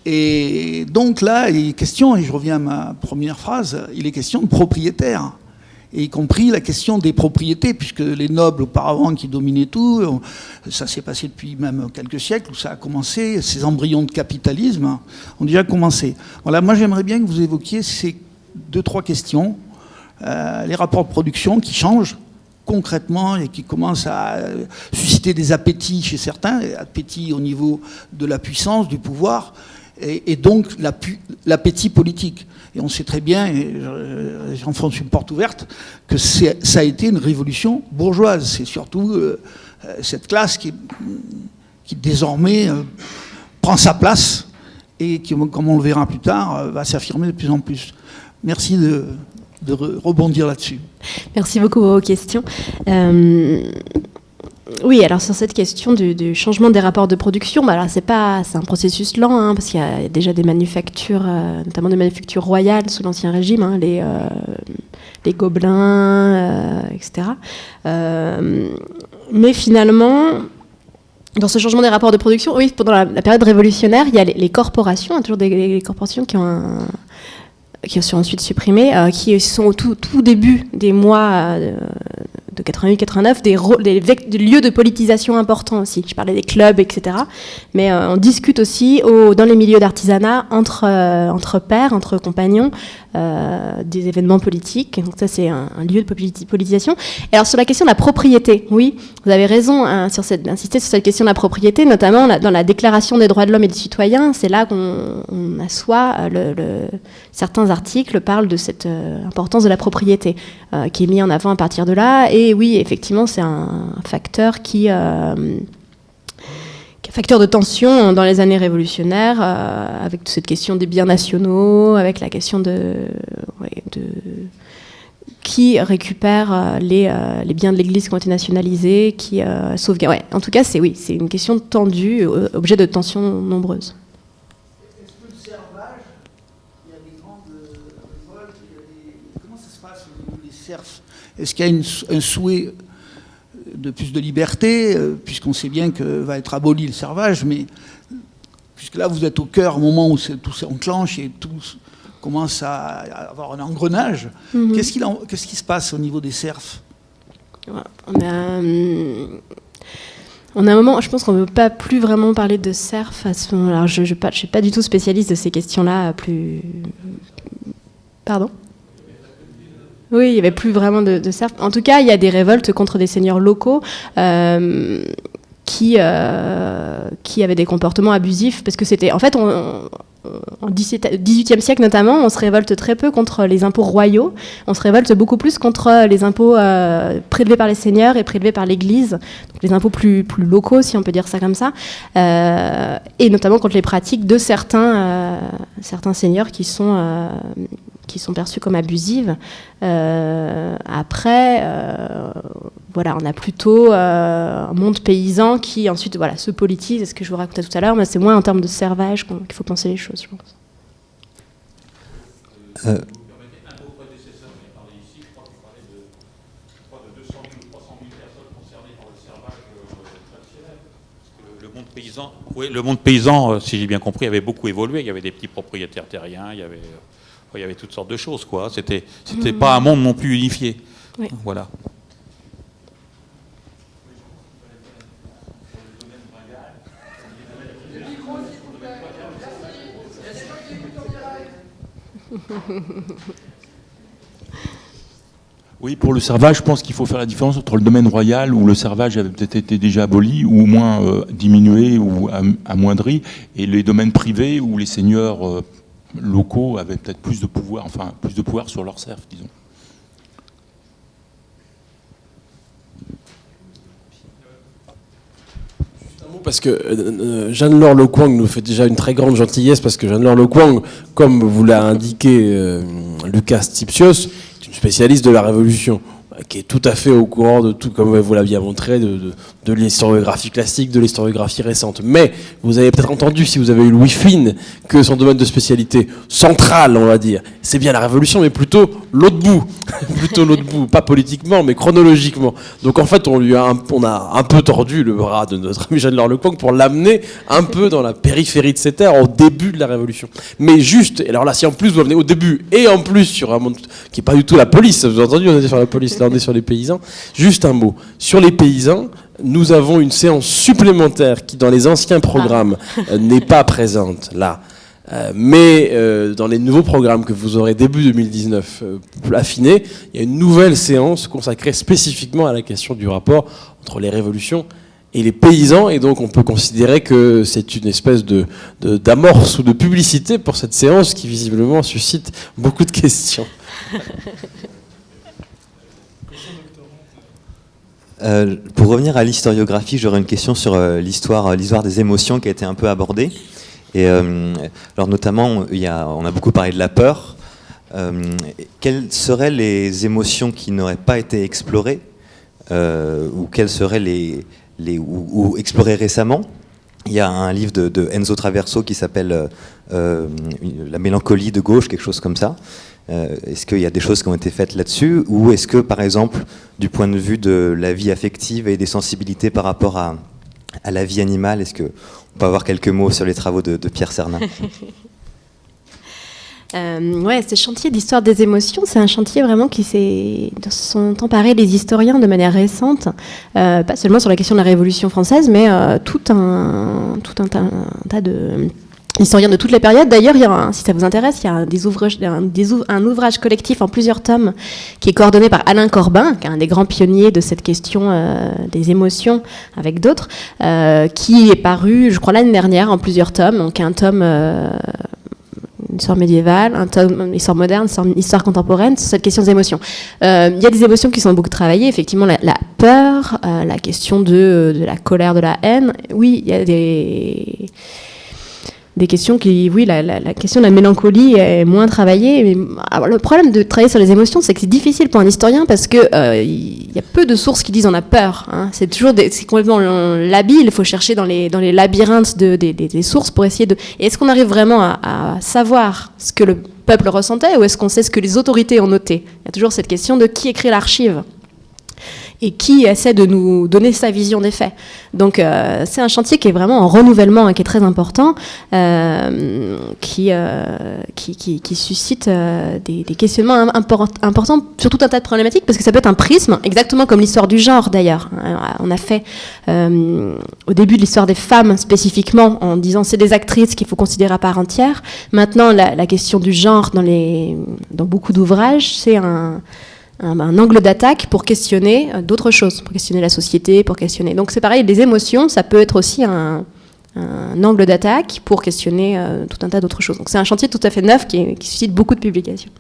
Et donc là, il est question, et je reviens à ma première phrase, il est question de propriétaires. Et y compris la question des propriétés, puisque les nobles auparavant qui dominaient tout, ça s'est passé depuis même quelques siècles où ça a commencé, ces embryons de capitalisme ont déjà commencé. Voilà, moi j'aimerais bien que vous évoquiez ces 2-3 questions. Les rapports de production qui changent concrètement et qui commencent à susciter des appétits chez certains, appétits au niveau de la puissance, du pouvoir, et donc l'appétit politique. Et on sait très bien, et j'enfonce une porte ouverte, que ça a été une révolution bourgeoise. C'est surtout cette classe qui désormais prend sa place et qui, comme on le verra plus tard, va s'affirmer de plus en plus. Merci de rebondir là-dessus. Merci beaucoup pour vos questions. Oui, alors sur cette question du changement des rapports de production, c'est un processus lent, hein, parce qu'il y a déjà des manufactures, notamment des manufactures royales sous l'Ancien Régime, hein, les Gobelins, etc. Mais finalement, dans ce changement des rapports de production, oui, pendant la période révolutionnaire, il y a les corporations, toujours des corporations qui sont ensuite supprimées, qui sont au tout début des mois de 88-89, des lieux de politisation importants aussi. Je parlais des clubs, etc. Mais on discute aussi dans les milieux d'artisanat entre pairs, entre compagnons, des événements politiques. Donc ça, c'est un lieu de politisation. Et alors sur la question de la propriété, oui, vous avez raison d'insister sur cette question de la propriété, notamment dans la Déclaration des droits de l'homme et des citoyens. C'est là qu'on assoit certains articles parlent de cette importance de la propriété qui est mis en avant à partir de là. Et oui, effectivement, c'est un facteur facteur de tension dans les années révolutionnaires, avec cette question des biens nationaux, avec la question de qui récupère les biens de l'Église qui ont été nationalisés, qui sauvegarde. Ouais, en tout cas, c'est une question tendue, objet de tensions nombreuses. Est-ce que le servage, il y a des grandes révoltes, comment ça se passe au niveau des serfs? Est-ce qu'il y a un souhait de plus de liberté, puisqu'on sait bien que va être aboli le servage, mais puisque là vous êtes au cœur, au moment où tout s'enclenche et tout commence à avoir un engrenage, qu'est-ce qui se passe au niveau des serfs? On a un moment, je pense qu'on ne peut pas plus vraiment parler de serfs à ce moment-là. Alors je ne suis pas du tout spécialiste de ces questions-là. Pardon? Oui, il n'y avait plus vraiment de serfs. En tout cas, il y a des révoltes contre des seigneurs locaux qui avaient des comportements abusifs, parce que c'était... En fait, en XVIIIe siècle notamment, on se révolte très peu contre les impôts royaux, on se révolte beaucoup plus contre les impôts prélevés par les seigneurs et prélevés par l'Église, donc les impôts plus locaux, si on peut dire ça comme ça, et notamment contre les pratiques de certains seigneurs qui sont perçues comme abusives. Après, on a plutôt un monde paysan qui ensuite se politise. C'est ce que je vous racontais tout à l'heure, mais c'est moins en termes de servage qu'il faut penser les choses, je pense. Le monde paysan, si j'ai bien compris, avait beaucoup évolué. Il y avait des petits propriétaires terriens, il y avait toutes sortes de choses, quoi. C'était pas un monde non plus unifié. Oui. Voilà. Oui, pour le servage, je pense qu'il faut faire la différence entre le domaine royal, où le servage avait peut-être été déjà aboli, ou au moins diminué ou amoindri, et les domaines privés, où les seigneurs locaux avaient peut-être plus de pouvoir sur leurs serfs, disons. Parce que Jeanne-Laure Le Quang nous fait déjà une très grande gentillesse, parce que Jeanne-Laure Le Quang, comme vous l'a indiqué Lucas Stipsios, est une spécialiste de la Révolution, qui est tout à fait au courant de tout, comme vous l'aviez montré, de l'historiographie classique, de l'historiographie récente. Mais vous avez peut-être entendu, si vous avez eu Louis Fine, que son domaine de spécialité central, on va dire, c'est bien la Révolution, mais plutôt l'autre bout. Plutôt l'autre bout, pas politiquement, mais chronologiquement. Donc en fait, on a un peu tordu le bras de notre ami Jeanne-Laure Le Quang pour l'amener un peu dans la périphérie de ces terres, au début de la Révolution. Mais juste, et alors là, si en plus vous venez au début, et en plus sur un monde qui n'est pas du tout la police, vous avez entendu, on était sur la police, là on est sur les paysans, juste un mot. Sur les paysans, nous avons une séance supplémentaire qui, dans les anciens programmes, n'est pas présente là. Mais dans les nouveaux programmes que vous aurez début 2019 affinés, il y a une nouvelle séance consacrée spécifiquement à la question du rapport entre les révolutions et les paysans. Et donc on peut considérer que c'est une espèce d'amorce ou de publicité pour cette séance qui visiblement suscite beaucoup de questions. Pour revenir à l'historiographie, j'aurais une question sur l'histoire des émotions qui a été un peu abordée. Et alors notamment, on a beaucoup parlé de la peur. Quelles seraient les émotions qui n'auraient pas été explorées, ou quelles seraient ou explorées récemment? Il y a un livre de Enzo Traverso qui s'appelle La mélancolie de gauche, quelque chose comme ça. Est-ce qu'il y a des choses qui ont été faites là-dessus, ou est-ce que, par exemple, du point de vue de la vie affective et des sensibilités par rapport à la vie animale, est-ce qu'on peut avoir quelques mots sur les travaux de Pierre Cernin? Ouais, ce chantier d'histoire des émotions, c'est un chantier vraiment qui sont emparés les historiens de manière récente, pas seulement sur la question de la Révolution française, mais tout un tas de historiens de toutes les périodes. D'ailleurs, si ça vous intéresse, il y a un ouvrage collectif en plusieurs tomes qui est coordonné par Alain Corbin, qui est un des grands pionniers de cette question des émotions, avec d'autres, qui est paru, je crois, l'année dernière en plusieurs tomes. Donc un tome une histoire médiévale, un tome une histoire moderne, une histoire contemporaine, sur cette question des émotions. Il y a des émotions qui sont beaucoup travaillées, effectivement, la peur, la question de la colère, de la haine. Oui, il y a des questions qui, oui, la question de la mélancolie est moins travaillée. Mais, alors, le problème de travailler sur les émotions, c'est que c'est difficile pour un historien parce que il y a peu de sources qui disent on a peur. Hein. C'est complètement labile. Il faut chercher dans les labyrinthes des sources pour essayer de. Et est-ce qu'on arrive vraiment à savoir ce que le peuple ressentait ou est-ce qu'on sait ce que les autorités ont noté? Il y a toujours cette question de qui écrit l'archive et qui essaie de nous donner sa vision des faits. Donc c'est un chantier qui est vraiment en renouvellement et qui est très important, qui suscite des questionnements importants sur tout un tas de problématiques, parce que ça peut être un prisme, exactement comme l'histoire du genre d'ailleurs. On a fait au début de l'histoire des femmes spécifiquement, en disant c'est des actrices qu'il faut considérer à part entière. Maintenant, la question du genre dans beaucoup d'ouvrages, c'est un angle d'attaque pour questionner d'autres choses, pour questionner la société, pour questionner. Donc c'est pareil, les émotions, ça peut être aussi un angle d'attaque pour questionner tout un tas d'autres choses. Donc c'est un chantier tout à fait neuf qui suscite beaucoup de publications.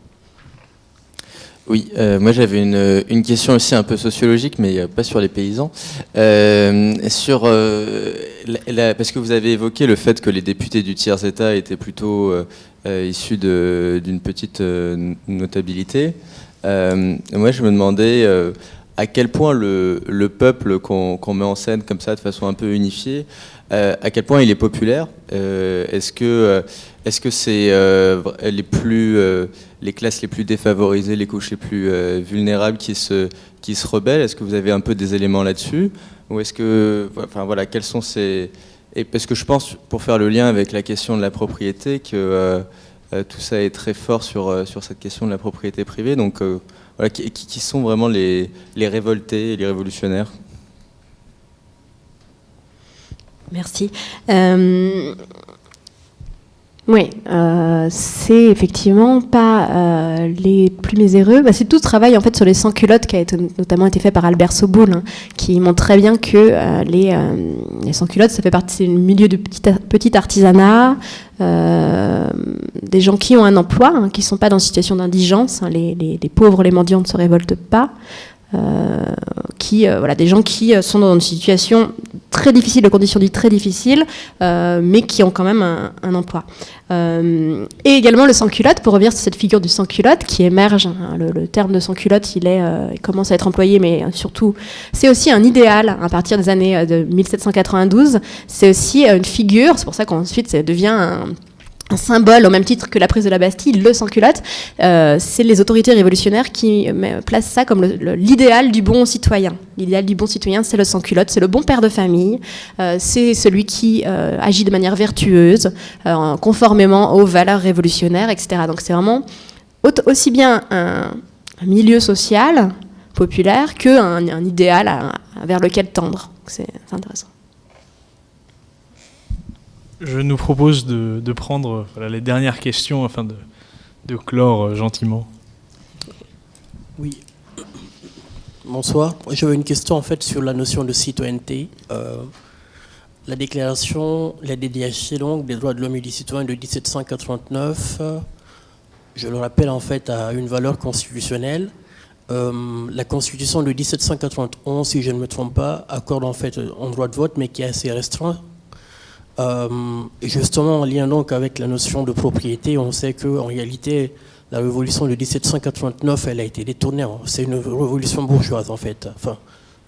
Oui, moi j'avais une question aussi un peu sociologique, mais pas sur les paysans. Parce que vous avez évoqué le fait que les députés du tiers-État étaient plutôt issus d'une petite notabilité. Moi, je me demandais à quel point le peuple qu'on met en scène comme ça, de façon un peu unifiée, à quel point il est populaire. Est-ce que c'est les classes les plus défavorisées, les couches les plus vulnérables qui se rebellent? Est-ce que vous avez un peu des éléments là-dessus? Ou est-ce que, enfin voilà, quels sont ces... Et parce que je pense, pour faire le lien avec la question de la propriété, que tout ça est très fort sur cette question de la propriété privée. Donc, voilà, qui sont vraiment les révoltés et les révolutionnaires? Merci. Oui, c'est effectivement pas les plus miséreux. C'est tout ce travail en fait sur les sans-culottes qui a notamment été fait par Albert Soboul, qui montre très bien que les sans-culottes, ça fait partie du milieu du petit artisanat, des gens qui ont un emploi, qui ne sont pas dans une situation d'indigence. Les pauvres, les mendiants ne se révoltent pas. Des gens qui sont dans une situation très difficile, de conditions de vie très difficiles, mais qui ont quand même un emploi. Et également le sans-culotte, pour revenir sur cette figure du sans-culotte qui émerge, le terme de sans-culotte, il commence à être employé, mais surtout, c'est aussi un idéal à partir des années de 1792. C'est aussi une figure, c'est pour ça qu'ensuite ça devient un symbole au même titre que la prise de la Bastille, le sans-culotte. C'est les autorités révolutionnaires qui placent ça comme l'idéal du bon citoyen. L'idéal du bon citoyen, c'est le sans-culotte, c'est le bon père de famille, c'est celui qui agit de manière vertueuse, conformément aux valeurs révolutionnaires, etc. Donc c'est vraiment aussi bien un milieu social, populaire, qu'un idéal vers lequel tendre. C'est intéressant. Je nous propose de prendre les dernières questions afin de clore gentiment. Oui. Bonsoir. J'avais une question en fait sur la notion de citoyenneté. La déclaration, la DDHC donc, des droits de l'homme et du citoyen de 1789, je le rappelle en fait à une valeur constitutionnelle. La Constitution de 1791, si je ne me trompe pas, accorde en fait un droit de vote, mais qui est assez restreint. Et justement, en lien donc avec la notion de propriété, on sait qu'en réalité, la révolution de 1789, elle a été détournée. C'est une révolution bourgeoise, en fait, enfin,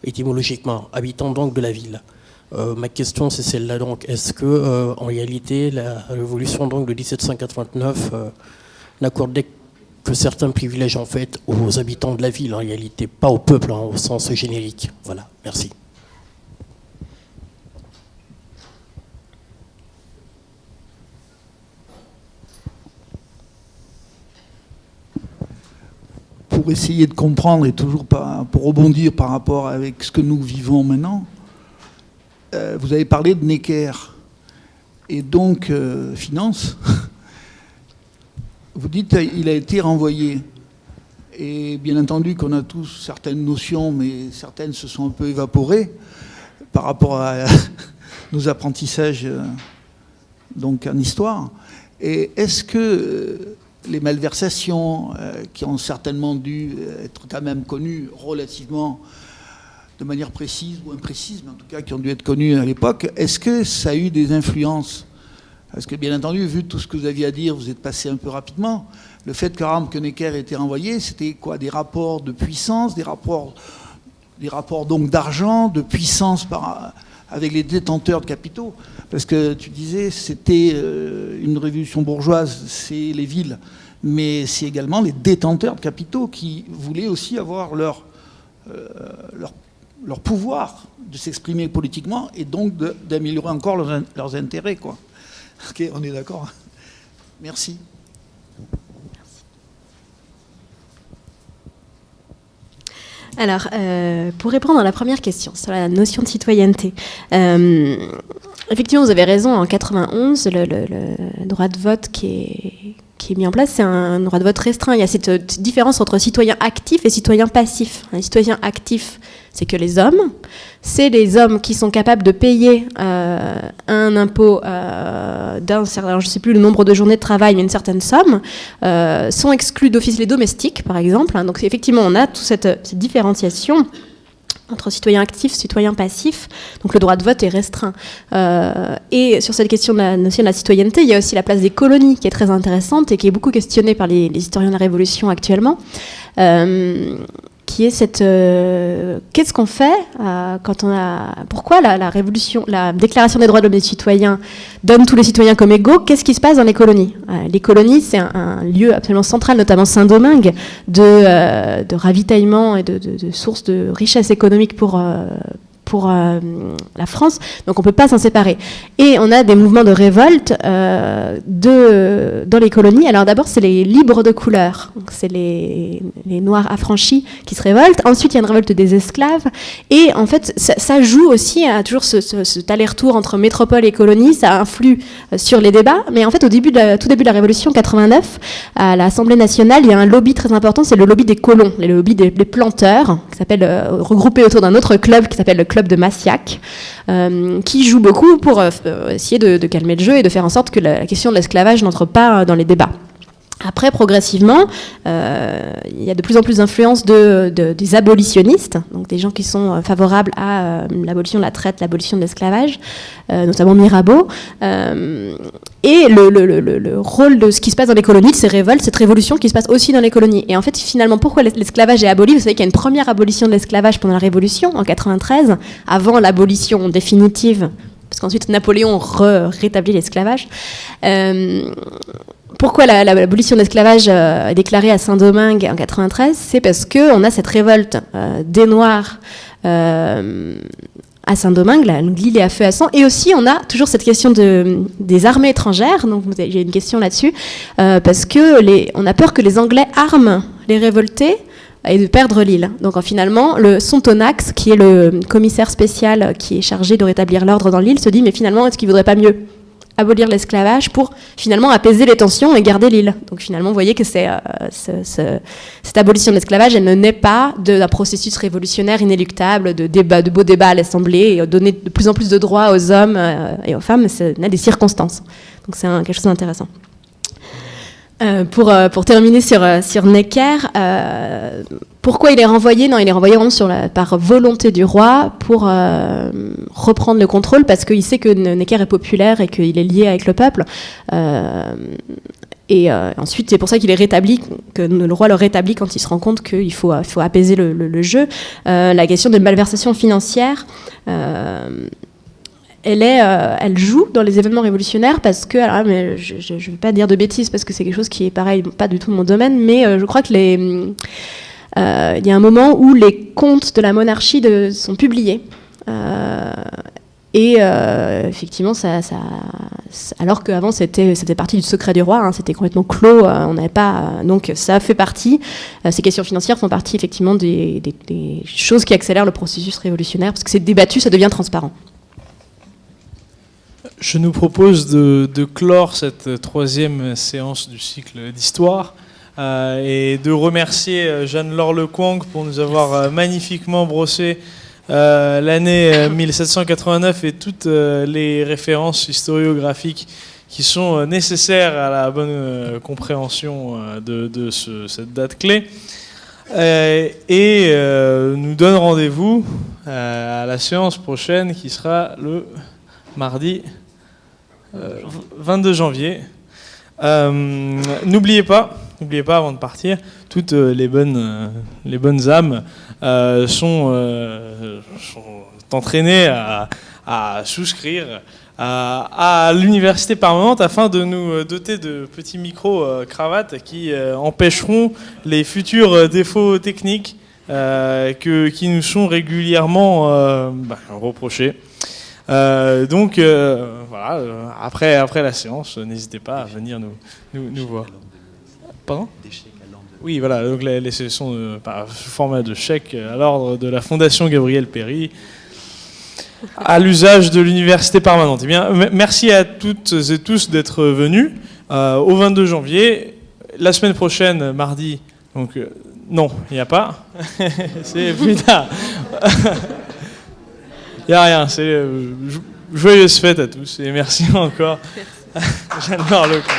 étymologiquement, habitant donc de la ville. Ma question, c'est celle-là, donc. Est-ce que, en réalité, la révolution donc, de 1789 n'accordait que certains privilèges, en fait, aux habitants de la ville, en réalité, pas au peuple, au sens générique? Voilà, merci. pour essayer de comprendre et toujours pour rebondir par rapport avec ce que nous vivons maintenant. Vous avez parlé de Necker et donc finance. Vous dites qu'il a été renvoyé. Et bien entendu qu'on a tous certaines notions, mais certaines se sont un peu évaporées par rapport à nos apprentissages donc en histoire. Et est-ce que les malversations qui ont certainement dû être quand même connues relativement de manière précise ou imprécise, mais en tout cas qui ont dû être connues à l'époque, est-ce que ça a eu des influences? Parce que bien entendu, vu tout ce que vous aviez à dire, vous êtes passé un peu rapidement. Le fait que Necker ait été renvoyé, c'était quoi? Des rapports de puissance, des rapports donc d'argent, de puissance avec les détenteurs de capitaux. Parce que tu disais, c'était une révolution bourgeoise, c'est les villes, mais c'est également les détenteurs de capitaux qui voulaient aussi avoir leur pouvoir de s'exprimer politiquement et donc d'améliorer encore leurs intérêts, quoi. Ok, on est d'accord. Merci. Alors, pour répondre à la première question sur la notion de citoyenneté, effectivement, vous avez raison, en 91, le droit de vote qui est mis en place, c'est un droit de vote restreint. Il y a cette différence entre citoyen actif et citoyen passif. Un citoyen actif, c'est que les hommes, c'est les hommes qui sont capables de payer un impôt d'un certain, alors je ne sais plus le nombre de journées de travail, mais une certaine somme, sont exclus d'office les domestiques, par exemple. Donc effectivement, on a toute cette différenciation entre citoyen actif, citoyen passif, donc le droit de vote est restreint. Et sur cette question de la notion de la citoyenneté, il y a aussi la place des colonies qui est très intéressante et qui est beaucoup questionnée par les historiens de la Révolution actuellement, qui est cette... qu'est-ce qu'on fait quand on a... Pourquoi la Révolution, la Déclaration des droits de l'homme et des citoyens donne tous les citoyens comme égaux? Qu'est-ce qui se passe dans les colonies? Les colonies, c'est un lieu absolument central, notamment Saint-Domingue, de ravitaillement et de source de richesse économique pour la France, donc on ne peut pas s'en séparer. Et on a des mouvements de révolte dans les colonies. Alors d'abord, c'est les libres de couleur, c'est les noirs affranchis qui se révoltent. Ensuite, il y a une révolte des esclaves. Et en fait, ça joue aussi à toujours cet aller-retour entre métropole et colonie. Ça influe sur les débats. Mais en fait, tout début de la Révolution 89, à l'Assemblée nationale, il y a un lobby très important, c'est le lobby des colons, le lobby des planteurs, qui s'appelle regroupé autour d'un autre club qui s'appelle le club de Massiac, qui joue beaucoup pour essayer de calmer le jeu et de faire en sorte que la question de l'esclavage n'entre pas dans les débats. Après, progressivement, il y a de plus en plus d'influence des abolitionnistes, donc des gens qui sont favorables à l'abolition de la traite, l'abolition de l'esclavage, notamment Mirabeau. Et le rôle de ce qui se passe dans les colonies, de ces révoltes, cette révolution qui se passe aussi dans les colonies. Et en fait, finalement, pourquoi l'esclavage est aboli? Vous savez qu'il y a une première abolition de l'esclavage pendant la Révolution, en 93, avant l'abolition définitive, parce qu'ensuite Napoléon rétablit l'esclavage. Pourquoi l'abolition de l'esclavage est déclarée à Saint-Domingue en 93? C'est parce qu'on a cette révolte des Noirs à Saint-Domingue, l'île est à feu à sang, et aussi on a toujours cette question des armées étrangères, donc j'ai une question là-dessus, parce que on a peur que les Anglais arment les révoltés et de perdre l'île. Donc finalement, le Sontonax, qui est le commissaire spécial qui est chargé de rétablir l'ordre dans l'île, se dit mais finalement, est-ce qu'il ne vaudrait pas mieux abolir l'esclavage pour finalement apaiser les tensions et garder l'île? Donc finalement, vous voyez que cette abolition de l'esclavage, elle ne naît pas d'un processus révolutionnaire inéluctable, de beaux débats à l'Assemblée, et donner de plus en plus de droits aux hommes et aux femmes, mais ça naît des circonstances. Donc c'est quelque chose d'intéressant. Pour terminer sur Necker, pourquoi il est renvoyé? Non, il est renvoyé vraiment par volonté du roi pour reprendre le contrôle, parce qu'il sait que Necker est populaire et qu'il est lié avec le peuple. Et ensuite, c'est pour ça qu'il est rétabli, que le roi le rétablit quand il se rend compte qu'il faut apaiser le jeu. La question de malversation financière, elle joue dans les événements révolutionnaires parce que, alors, mais je ne vais pas dire de bêtises parce que c'est quelque chose qui est pareil, pas du tout mon domaine, mais je crois que il y a un moment où les comptes de la monarchie sont publiés. Et effectivement, ça alors qu'avant c'était partie du secret du roi, hein, c'était complètement clos, on n'avait pas. Donc ça fait partie, ces questions financières font partie effectivement des choses qui accélèrent le processus révolutionnaire, parce que c'est débattu, ça devient transparent. Je nous propose de clore cette troisième séance du cycle d'histoire et de remercier Jeanne-Laure Lecoing pour nous avoir magnifiquement brossé l'année 1789 et toutes les références historiographiques qui sont nécessaires à la bonne compréhension de cette date clé. Et nous donne rendez-vous à la séance prochaine qui sera le mardi 22 janvier. N'oubliez pas avant de partir, toutes les bonnes âmes sont entraînées à souscrire à l'université permanente afin de nous doter de petits micros cravates qui empêcheront les futurs défauts techniques qui nous sont régulièrement reprochés. Donc voilà, après la séance, n'hésitez pas à venir nous voir. Pardon ? Oui, voilà, donc les sessions par format de chèque à l'ordre de la Fondation Gabriel Péri à l'usage de l'université permanente. Eh bien, merci à toutes et tous d'être venus au 22 janvier. La semaine prochaine, mardi, donc non, il n'y a pas. C'est plus tard. Il n'y a rien, c'est joyeuse fête à tous et merci encore. Jeanne-Laure Lecoing.